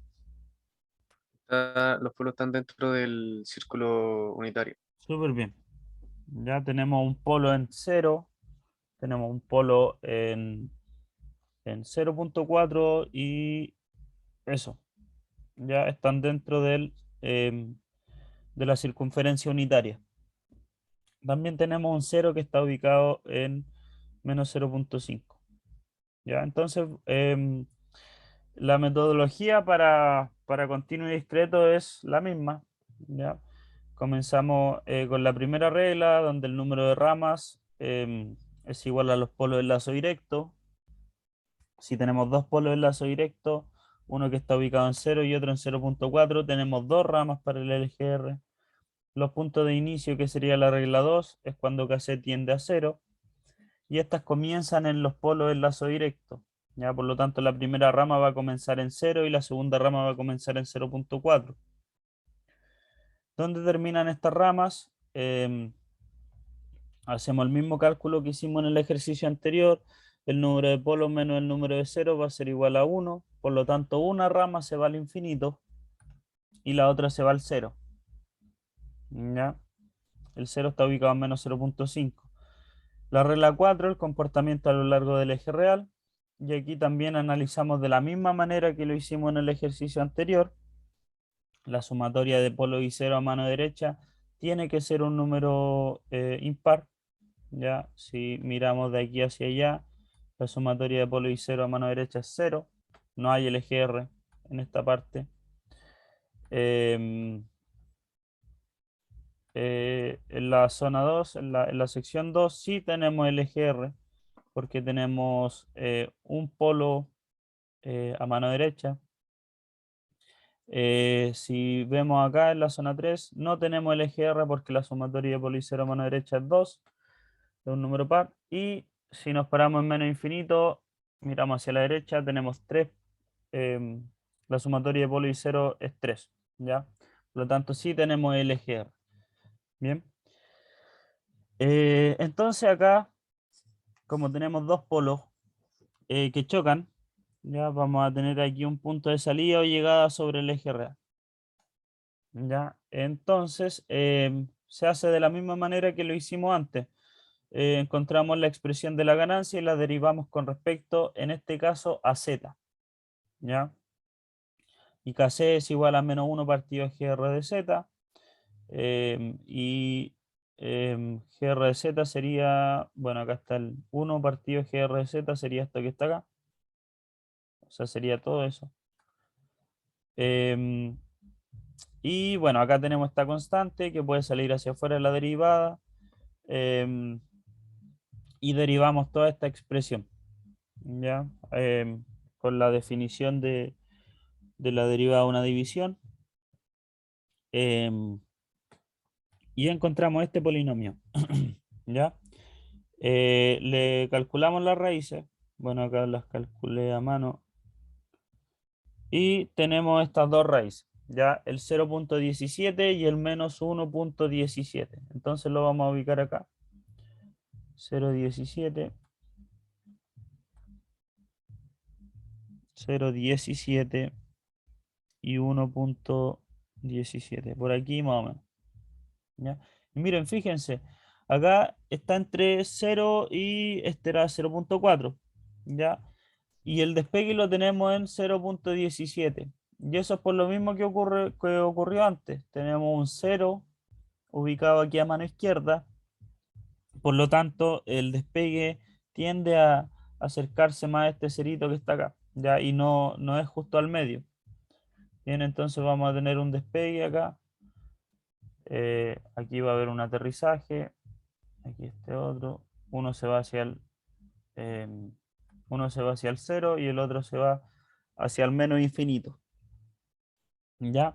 Los pueblos están dentro del círculo unitario. Súper bien. Ya tenemos un polo en cero, tenemos un polo en 0,4 y eso. ya están dentro de la circunferencia unitaria. También tenemos un 0 que está ubicado en menos 0,5. ¿Ya? Entonces, la metodología para continuo y discreto es la misma. ¿Ya? Comenzamos con la primera regla, donde el número de ramas es igual a los polos del lazo directo. Si tenemos dos polos del lazo directo, uno que está ubicado en 0 y otro en 0,4, tenemos dos ramas para el LGR. Los puntos de inicio, que sería la regla 2, es cuando KC tiende a 0. Y estas comienzan en los polos del lazo directo. ¿Ya? Por lo tanto, la primera rama va a comenzar en 0 y la segunda rama va a comenzar en 0,4. ¿Dónde terminan estas ramas? Hacemos el mismo cálculo que hicimos en el ejercicio anterior. El número de polos menos el número de 0 va a ser igual a 1. Por lo tanto, una rama se va al infinito y la otra se va al 0. ¿Ya? El 0 está ubicado en menos 0,5. La regla 4, el comportamiento a lo largo del eje real. Y aquí también analizamos de la misma manera que lo hicimos en el ejercicio anterior. La sumatoria de polo y 0 a mano derecha tiene que ser un número impar. ¿Ya? Si miramos de aquí hacia allá, la sumatoria de polo y 0 a mano derecha es 0. No hay LGR en esta parte. En la zona 2, en la sección 2, sí tenemos LGR, porque tenemos un polo a mano derecha. Si vemos acá en la zona 3, no tenemos LGR porque la sumatoria de polo y 0 a mano derecha es 2, es un número par. Y si nos paramos en menos infinito, miramos hacia la derecha, tenemos 3. La sumatoria de polo y 0 es 3. ¿Ya? Por lo tanto, sí tenemos LGR. Bien. Entonces acá, como tenemos dos polos que chocan, ya vamos a tener aquí un punto de salida o llegada sobre el eje real. ¿Ya? Entonces, se hace de la misma manera que lo hicimos antes. Encontramos la expresión de la ganancia y la derivamos con respecto, en este caso, a z. ¿Ya? Y KC es igual a menos 1 partido GR de z. Y GR de z sería, bueno, acá está el 1 partido GR de z, sería esto que está acá. O sea, sería todo eso. Y bueno, acá tenemos esta constante que puede salir hacia afuera de la derivada. Y derivamos toda esta expresión. ¿Ya? Con la definición de la derivada de una división. Y encontramos este polinomio. ¿Ya? Le calculamos las raíces. Bueno, acá las calculé a mano. Y tenemos estas dos raíces. Ya el 0,17 y el menos 1,17. Entonces lo vamos a ubicar acá. 0,17. 0,17 y 1,17. Por aquí más o menos. ¿Ya? Y miren, fíjense. Acá está entre 0 y este era 0,4. ¿Ya? Y el despegue lo tenemos en 0,17. Y eso es por lo mismo que ocurrió antes. Tenemos un 0 ubicado aquí a mano izquierda. Por lo tanto, el despegue tiende a acercarse más a este cerito que está acá. ¿Ya? Y no es justo al medio. Bien, entonces vamos a tener un despegue acá. Aquí va a haber un aterrizaje. Aquí este otro. Uno se va hacia el uno se va hacia el 0 y el otro se va hacia el menos infinito. ¿Ya?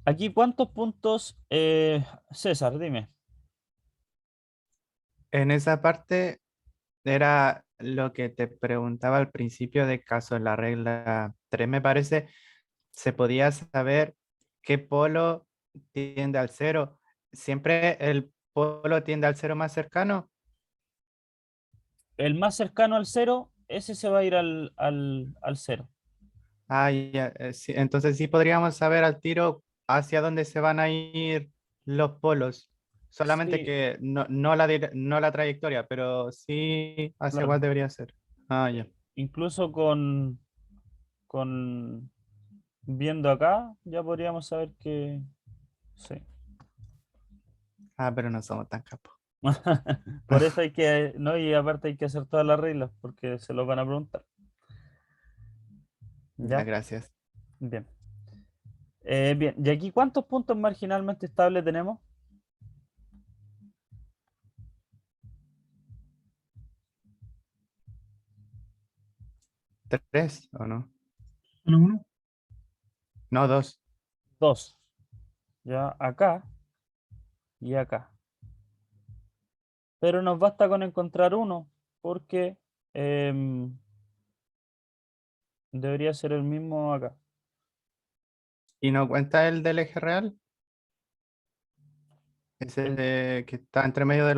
Aquí, ¿cuántos puntos, César? Dime. En esa parte era lo que te preguntaba al principio de caso en la regla 3, me parece, se podía saber qué polo tiende al 0. ¿Siempre el polo tiende al 0 más cercano? El más cercano al 0, ese se va a ir al 0. Ah, ya, sí, entonces sí podríamos saber al tiro hacia dónde se van a ir los polos. Solamente Sí, que no la trayectoria, pero sí hacia cuál claro. debería ser. Ah, ya. Incluso con viendo acá, ya podríamos saber que sí. Ah, pero no somos tan capos. Por eso hay que, no, y aparte hay que hacer todas las reglas, porque se lo van a preguntar. Ya, ¿Ya? gracias. Bien. Bien, ¿y aquí cuántos puntos marginalmente estables tenemos? 3, ¿o no? ¿Solo uno? No, 2. Dos. Ya, acá y acá. Pero nos basta con encontrar uno, porque em, debería ser el mismo acá. ¿Y no cuenta el del eje real? El, Que está entre medio de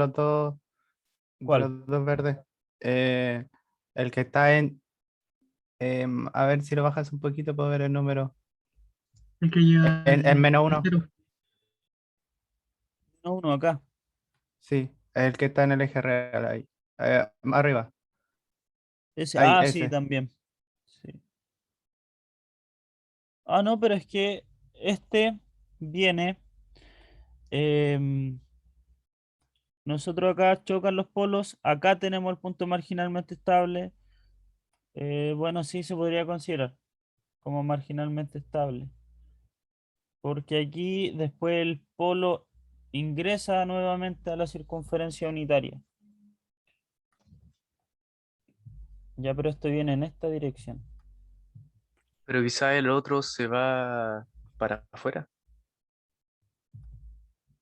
¿cuál? los dos verdes. Eh, el que está a ver si lo bajas un poquito para ver el número. El que llega En al -1. cero. No, uno acá. Sí, el que está en el eje real ahí. Arriba. Ese, Ahí, sí, ese. también. Sí. Ah, no, pero es que este viene. em, Nosotros acá chocan los polos. Acá tenemos el punto marginalmente estable. Bueno, sí se podría considerar como marginalmente estable. Porque aquí después el polo ingresa nuevamente a la circunferencia unitaria. Ya, pero esto viene en esta dirección. Pero quizá el otro se va para afuera.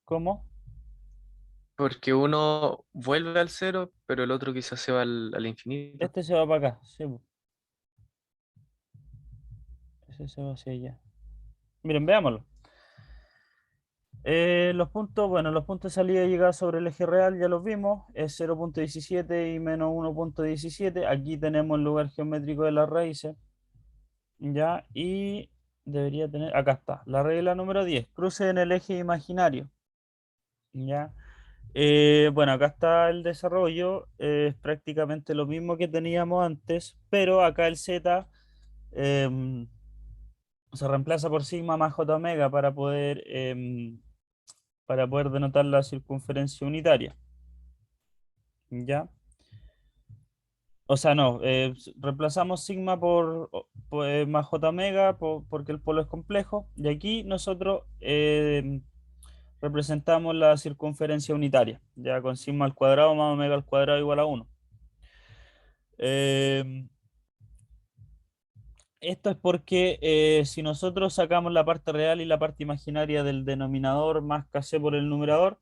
¿Cómo? Porque uno vuelve al cero, pero el otro quizás se va al infinito. Este se va para acá. Sí, po. Ese se va hacia allá. Miren, veámoslo. Los puntos, bueno, los puntos de salida y llegada sobre el eje real ya los vimos, es 0,17 y menos 1,17. Aquí tenemos el lugar geométrico de las raíces, ya, y debería tener, acá está, la regla número 10, cruce en el eje imaginario, ya. Bueno, acá está el desarrollo, es prácticamente lo mismo que teníamos antes, pero acá el z em, se reemplaza por sigma más j omega para poder denotar la circunferencia unitaria. ¿Ya? O sea, no, reemplazamos sigma por más j omega porque el polo es complejo. Y aquí nosotros representamos la circunferencia unitaria, ya con sigma al cuadrado más omega al cuadrado igual a 1. Esto es porque si nosotros sacamos la parte real y la parte imaginaria del denominador más kc por el numerador,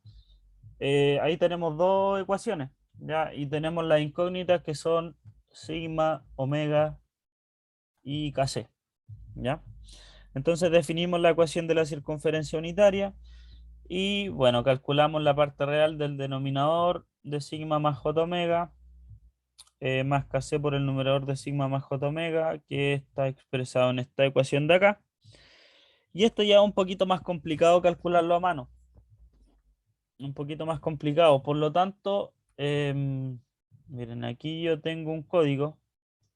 ahí tenemos dos ecuaciones, ¿ya? Y tenemos las incógnitas que son sigma, omega y kc, ¿ya? Entonces definimos la ecuación de la circunferencia unitaria y, bueno, calculamos la parte real del denominador de sigma más j omega más kc por el numerador de sigma más j omega, que está expresado en esta ecuación de acá. Y esto ya es un poquito más complicado calcularlo a mano. Un poquito más complicado. Por lo tanto, miren, aquí yo tengo un código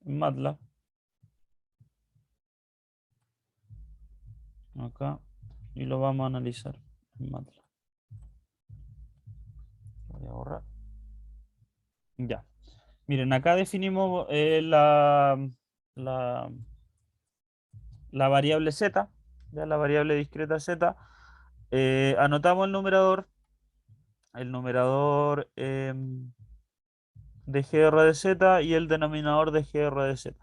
en MATLAB. Acá. Y lo vamos a analizar en MATLAB. Lo voy a borrar. Ya. Miren, acá definimos la, la variable z, ya la variable discreta z. Anotamos el numerador de gr de z y el denominador de gr de z.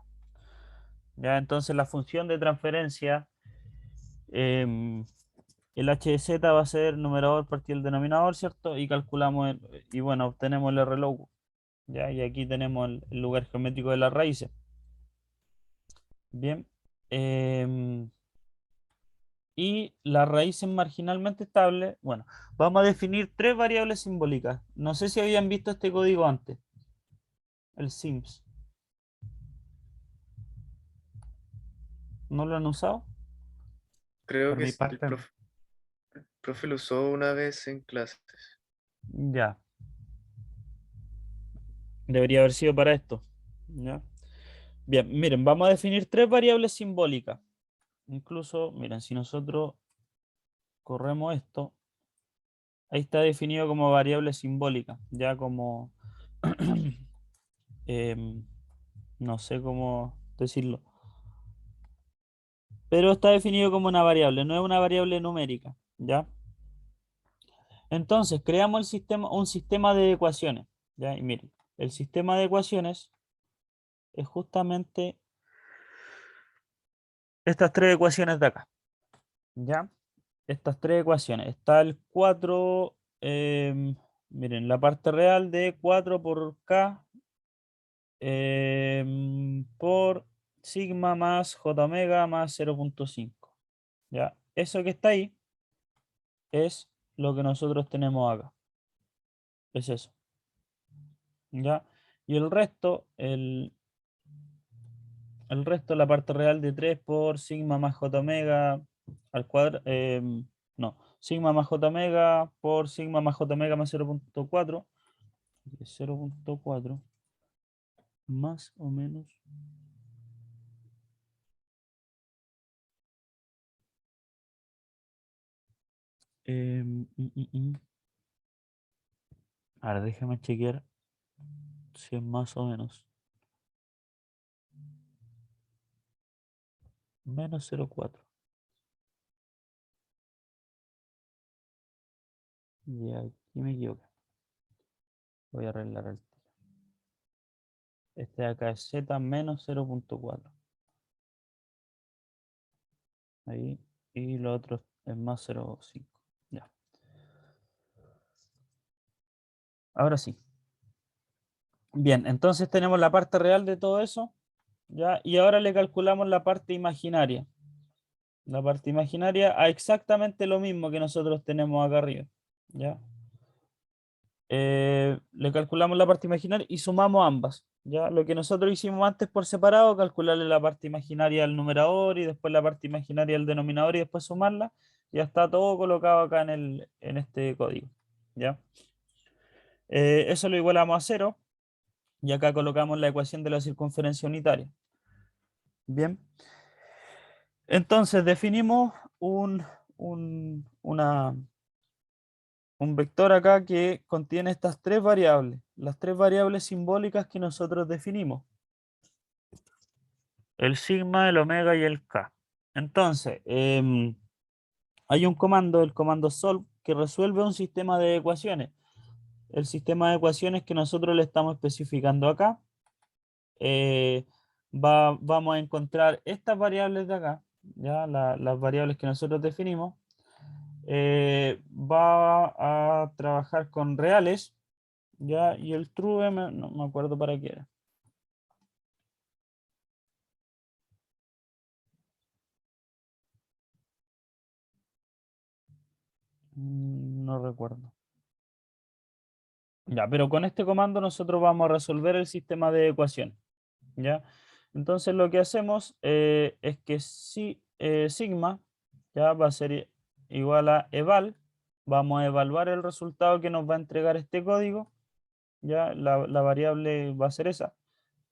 Ya, entonces la función de transferencia, el h de z va a ser numerador partido el denominador, ¿cierto? Y calculamos, y bueno, obtenemos el RLOC. Ya, y aquí tenemos el lugar geométrico de las raíces. Bien. Y las raíces marginalmente estables, bueno, vamos a definir tres variables simbólicas. No sé si habían visto este código antes, el SIMS. ¿No lo han usado? Creo Por que mi el parte, profe lo usó una vez en clases. Ya, debería haber sido para esto. ¿Ya? Bien, miren, vamos a definir tres variables simbólicas. incluso, miren, si nosotros corremos esto, ahí está definido como variable simbólica, ya como, em, no sé cómo decirlo, pero está definido como una variable, no es una variable numérica, ¿ya? Entonces, creamos un sistema de ecuaciones, ¿ya? Y miren, el sistema de ecuaciones es justamente estas tres ecuaciones de acá, ¿ya? Estas tres ecuaciones. Está el 4, miren, la parte real de 4 por K por sigma más J omega más 0.5. ¿Ya? Eso que está ahí es lo que nosotros tenemos acá. Es eso. ¿Ya? Y el resto, la parte real de 3 por sigma más J omega al cuadrado, no, sigma más J omega por sigma más J omega más 0.4, 0.4 más o menos. Ahora déjame chequear si es más o menos. Menos 0.4. Y aquí me equivoqué. Voy a arreglar el tiro. Este de acá es Z menos 0.4. Ahí. Y lo otro es más 0.5. Ya. Ahora sí. Bien, entonces tenemos la parte real de todo eso. ¿Ya? Y ahora le calculamos la parte imaginaria. La parte imaginaria a exactamente lo mismo que nosotros tenemos acá arriba. ¿Ya? Le calculamos la parte imaginaria y sumamos ambas. ¿Ya? Lo que nosotros hicimos antes por separado, calcularle la parte imaginaria al numerador y después la parte imaginaria al denominador y después sumarla. Ya está todo colocado acá en este código. ¿Ya? Eso lo igualamos a 0 y acá colocamos la ecuación de la circunferencia unitaria. Bien. Entonces definimos una un vector acá que contiene estas tres variables, las tres variables simbólicas que nosotros definimos. El sigma, el omega y el k. Entonces, hay un comando, el comando solve, que resuelve un sistema de ecuaciones. El sistema de ecuaciones que nosotros le estamos especificando acá. Vamos a encontrar estas variables de acá, ya las variables que nosotros definimos. Va a trabajar con reales, ya, y el true no me acuerdo para qué era. No recuerdo. Ya, pero con este comando nosotros vamos a resolver el sistema de ecuaciones. ¿Ya? Entonces lo que hacemos es que si sigma ya va a ser igual a eval, vamos a evaluar el resultado que nos va a entregar este código. Ya la variable va a ser esa.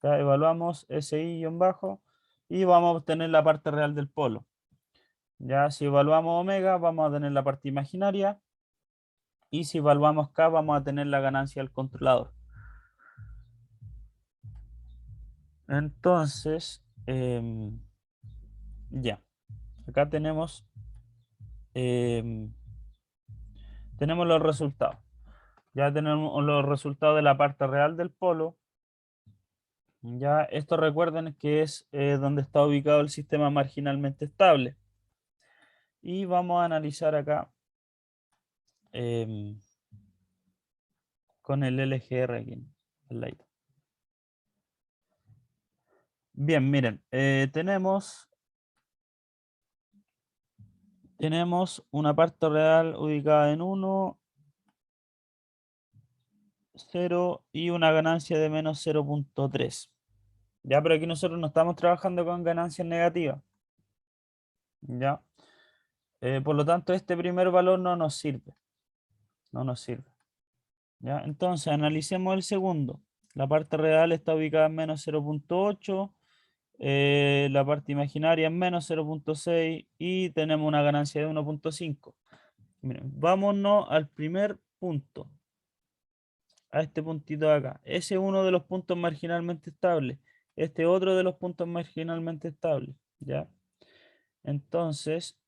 Ya evaluamos SI-bajo y vamos a obtener la parte real del polo. Ya si evaluamos omega, vamos a tener la parte imaginaria. Y si evaluamos K, vamos a tener la ganancia del controlador. Entonces, ya. Acá em, tenemos los resultados. Ya tenemos los resultados de la parte real del polo. Ya esto recuerden que es donde está ubicado el sistema marginalmente estable. Y vamos a analizar acá em, con el LGR aquí al lado. Bien, miren, tenemos una parte real ubicada en 1, 0 y una ganancia de menos 0.3. Ya, pero aquí nosotros no estamos trabajando con ganancias negativas. Ya. Por lo tanto, este primer valor no nos sirve. No nos sirve. ¿Ya? Entonces, analicemos el segundo. La parte real está ubicada en menos 0.8. La parte imaginaria es menos 0.6 y tenemos una ganancia de 1.5. Miren, vámonos al primer punto, a este puntito de acá. Ese es uno de los puntos marginalmente estables. Este otro de los puntos marginalmente estables, ¿ya? Entonces,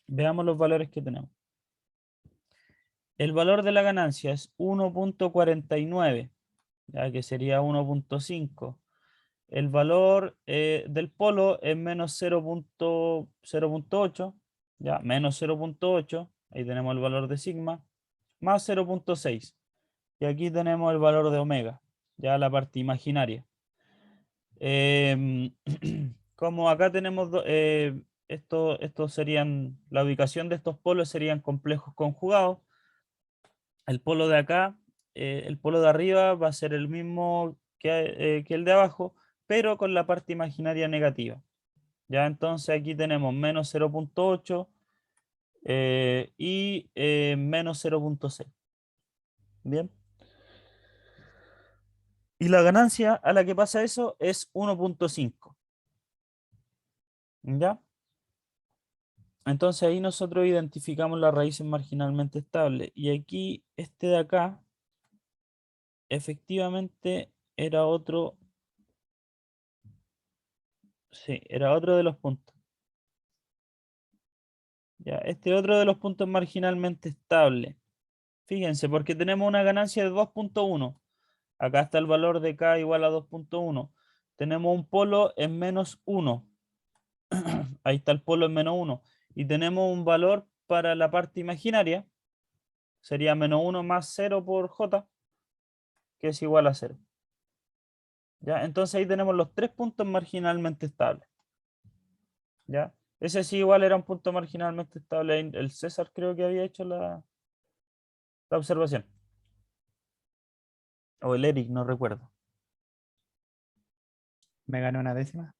veamos los valores que tenemos. El valor de la ganancia es 1.49, ya que sería 1.5. El valor del polo es menos 0.8, ya, menos 0.8. Ahí tenemos el valor de sigma, más 0.6. Y aquí tenemos el valor de omega, ya la parte imaginaria. Como acá tenemos, estos serían, la ubicación de estos polos serían complejos conjugados. El polo de acá, el polo de arriba va a ser el mismo que el de abajo, pero con la parte imaginaria negativa. Ya entonces aquí tenemos menos 0.8 y menos 0.6. Bien. Y la ganancia a la que pasa eso es 1.5. ¿Ya? Entonces ahí nosotros identificamos las raíces marginalmente estables. Y aquí, este de acá, efectivamente era otro. Sí, era otro de los puntos. Ya, este otro de los puntos marginalmente estable. Fíjense, porque tenemos una ganancia de 2.1. Acá está el valor de K igual a 2.1. Tenemos un polo en menos 1. Ahí está el polo en menos 1. Y tenemos un valor para la parte imaginaria. Sería menos 1 más 0 por J, que es igual a 0. ¿Ya? Entonces ahí tenemos los tres puntos marginalmente estables. ¿Ya? Ese sí igual era un punto marginalmente estable. El César creo que había hecho la observación. O el Eric, no recuerdo. Me ganó una décima.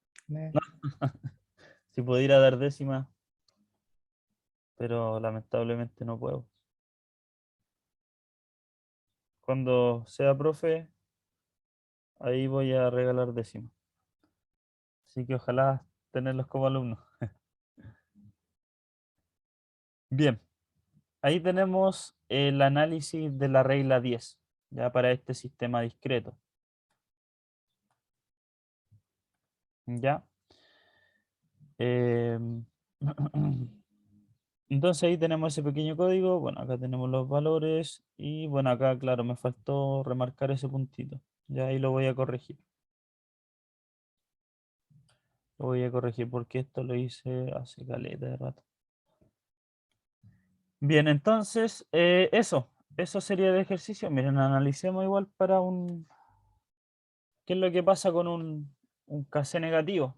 Si pudiera dar décima, pero lamentablemente no puedo. Cuando sea profe, ahí voy a regalar décima. Así que ojalá tenerlos como alumnos. Bien, ahí tenemos el análisis de la regla 10, ya para este sistema discreto. ¿Ya? Em, Entonces ahí tenemos ese pequeño código. Bueno, acá tenemos los valores. Y bueno, acá, claro, me faltó remarcar ese puntito. Ya ahí lo voy a corregir. Lo voy a corregir porque esto lo hice hace caleta de rato. Bien, entonces, eso sería el ejercicio. Miren, analicemos igual para un... ¿Qué es lo que pasa con un KC negativo?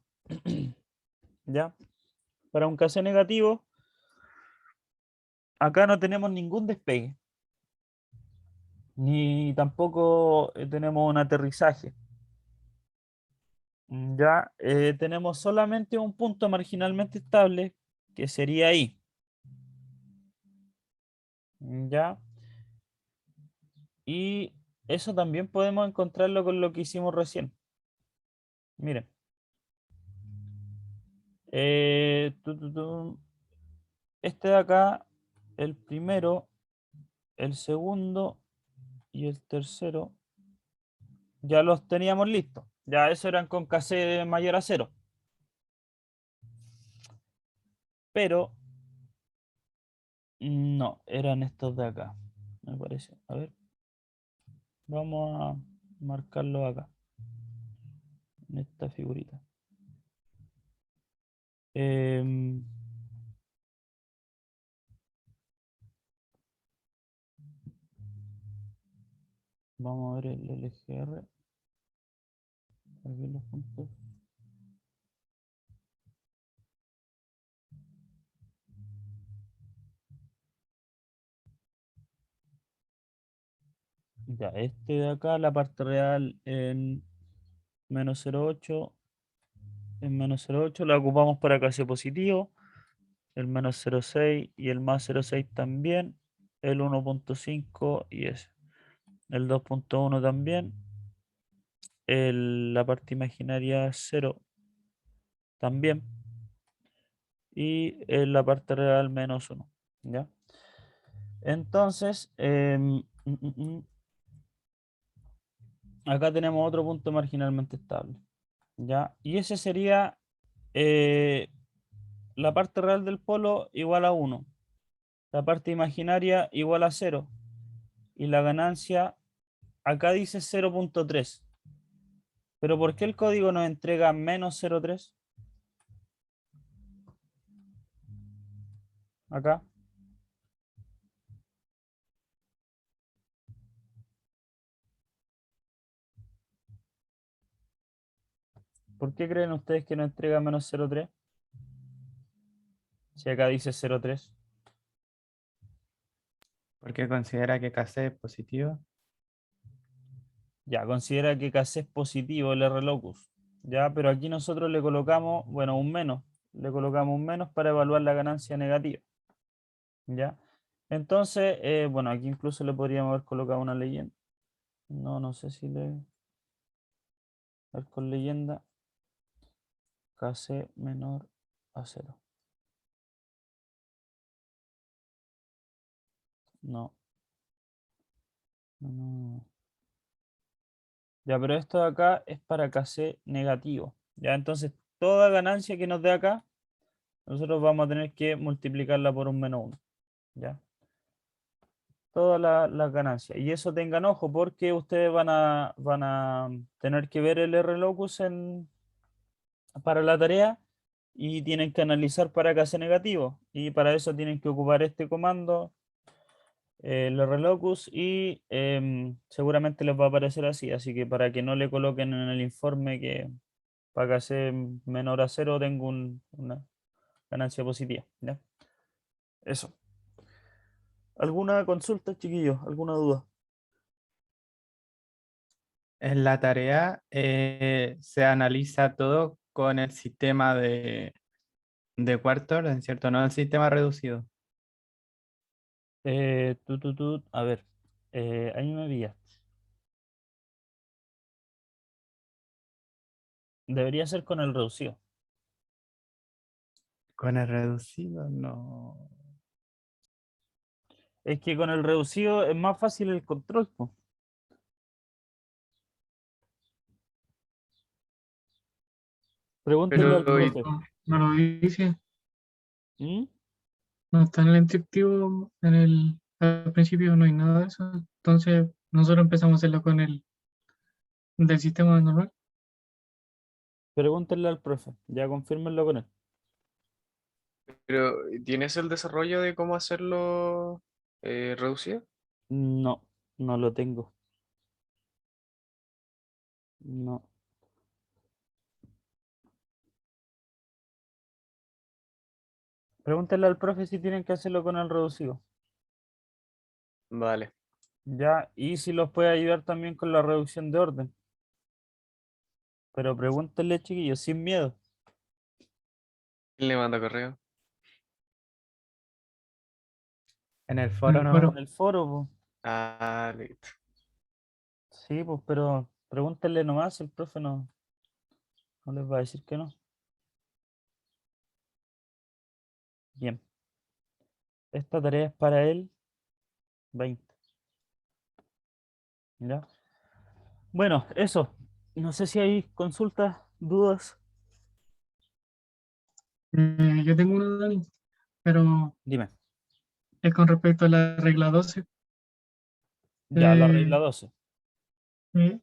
¿Ya? Para un KC negativo, acá no tenemos ningún despegue. Ni tampoco tenemos un aterrizaje. Ya tenemos solamente un punto marginalmente estable, que sería ahí. ¿Ya? Y eso también podemos encontrarlo con lo que hicimos recién. Miren. Este de acá, el primero, el segundo y el tercero, ya los teníamos listos. Ya eso eran con KC mayor a 0. Pero no, eran estos de acá, me parece. A ver, vamos a marcarlo acá, en esta figurita. Em, Vamos a ver el LGR. Aquí los puntos. Ya, este de acá, la parte real en menos 0,8. En menos 0,8 la ocupamos para KC positivo. El menos 0,6 y el más 0,6 también. El 1.5 y ese. El 2.1 también. la parte imaginaria 0 también. Y la parte real -1. ¿Ya? Entonces, acá tenemos otro punto marginalmente estable. ¿Ya? Y ese sería la parte real del polo igual a 1, la parte imaginaria igual a 0 y la ganancia acá dice 0.3. Pero ¿por qué el código nos entrega -0.3? Acá. ¿Por qué creen ustedes que nos entrega -0.3? Si acá dice 0.3. Porque considera que KC es positivo. Ya, considera que KC es positivo el R-locus. Ya, pero aquí nosotros le colocamos, bueno, un menos. Le colocamos un menos para evaluar la ganancia negativa. ¿Ya? Entonces, bueno, aquí incluso le podríamos haber colocado una leyenda. No, no sé si le... A ver, con leyenda. KC menor a 0. No, no, no. Ya, pero esto de acá es para KC negativo. Ya, entonces toda ganancia que nos dé acá, nosotros vamos a tener que multiplicarla por un -1. ¿Ya? Todas las ganancias. Y eso tengan ojo porque ustedes van a tener que ver el R-locus para la tarea y tienen que analizar para KC negativo. Y para eso tienen que ocupar este comando, el R-locus, y seguramente les va a aparecer así. Así que para que no le coloquen en el informe que para KC menor a 0 tengo una ganancia positiva. ¿Ya? Eso. ¿Alguna consulta, chiquillos? ¿Alguna duda? En la tarea se analiza todo con el sistema de cuarto orden, ¿cierto? No el sistema reducido. A ver, ahí me pillas. Debería ser con el reducido. Con el reducido, no. Es que con el reducido es más fácil el control, po. Pregúntenle al Pero profe. No lo dice, ¿Mm? no está en el instructivo, al principio no hay nada de eso, entonces nosotros empezamos a hacerlo con el del sistema normal. Pregúntenle al profe. Ya confírmenlo con él. Pero, ¿tienes el desarrollo de cómo hacerlo reducido? No, no lo tengo. No. Pregúntenle al profe si tienen que hacerlo con el reducido. Vale. Ya, y si los puede ayudar también con la reducción de orden. Pero pregúntenle, chiquillos, sin miedo. ¿Quién le manda correo? En el En foro el nomás. En foro. el foro, po. Ah, listo. Sí, pues, pero pregúntenle nomás, el profe no les va a decir que no. Bien, esta tarea es para el 20. ¿Ya? Bueno, eso. No sé si hay consultas, dudas. Yo tengo una, Dani, pero Dime. es con respecto a la regla 12. Ya, la regla eh, 12.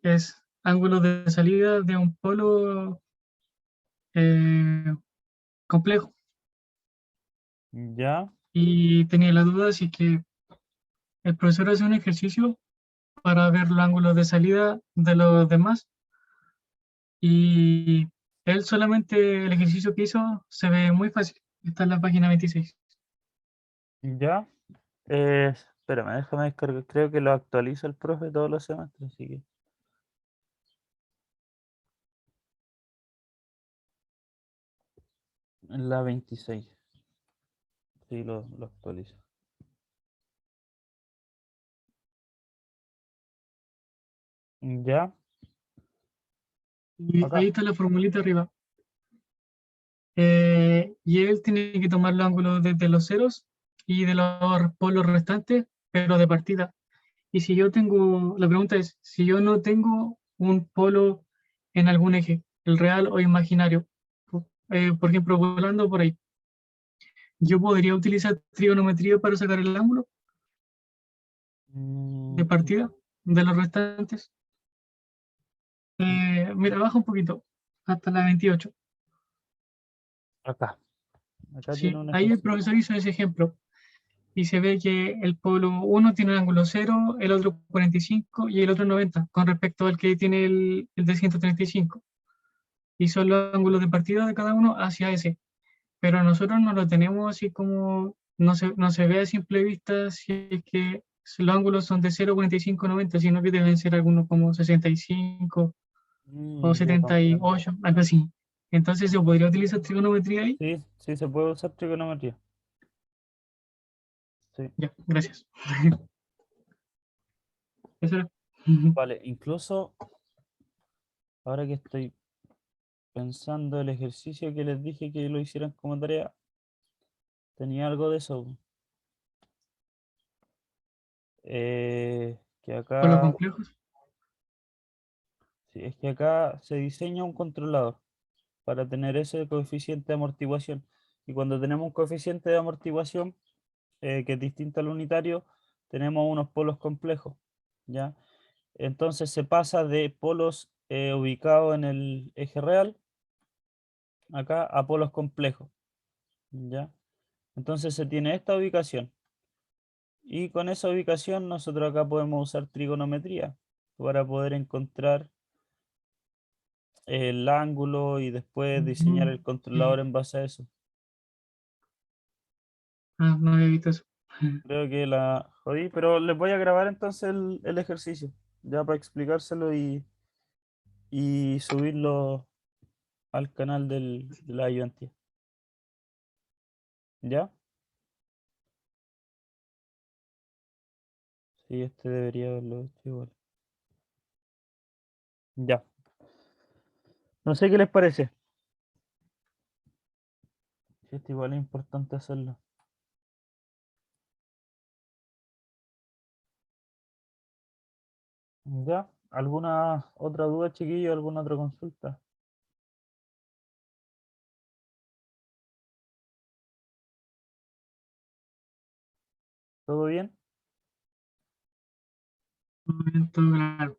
es ángulo de salida de un polo eh, complejo. Ya, Y tenía la duda si es que el profesor hace un ejercicio para ver los ángulos de salida de los demás y él solamente el ejercicio que hizo se ve muy fácil. Está en la página 26. ya. Espérame, déjame descargar. Creo que lo actualiza el profe todos los semestres, así que. En la 26. Sí, lo actualiza. Ya. Y Acá. ahí está la formulita arriba. Y él tiene que tomar los ángulos desde los ceros y de los polos restantes, pero de partida. Y si yo tengo, la pregunta es, si yo no tengo un polo en algún eje, el real o imaginario, por ejemplo, volando por ahí, yo podría utilizar trigonometría para sacar el ángulo de Mm, partida de los restantes. Mira, baja un poquito, hasta la 28. acá. Acá tiene Sí, un ahí el ejercicio. profesor hizo ese ejemplo y se ve que el polo uno tiene un ángulo 0, el otro 45 y el otro 90 con respecto al que tiene el de 135. Y son los ángulos de partida de cada uno hacia ese. Pero nosotros no lo tenemos así como, no se ve a simple vista si es que los ángulos son de 0, 45, 90, sino que deben ser algunos como 65 o Ya comprendo. 78, algo así. Entonces yo podría utilizar trigonometría ahí. Sí, sí se puede usar trigonometría. Sí. Ya, gracias. Eso era. Vale, incluso ahora que estoy pensando el ejercicio que les dije que lo hicieran como tarea, tenía algo de eso. Que Por los acá, complejos. sí, es que acá se diseña un controlador para tener ese coeficiente de amortiguación. Y cuando tenemos un coeficiente de amortiguación que es distinto al unitario, tenemos unos polos complejos, ¿ya? Entonces se pasa de polos ubicados en el eje real, acá, a polos complejos, ¿ya? Entonces se tiene esta ubicación. Y con esa ubicación nosotros acá podemos usar trigonometría para poder encontrar el ángulo y después diseñar Ujú. el controlador en base a eso. No había visto eso. Creo que la jodí, pero les voy a grabar entonces el ejercicio, ya para explicárselo y subirlo al canal de la ayudantía. ¿Ya? Sí, este debería haberlo hecho igual. Ya. No sé qué les parece. Sí, este igual es importante hacerlo. ¿Ya? ¿Alguna otra duda, chiquillo? ¿Alguna otra consulta? ¿Todo bien? Todo claro.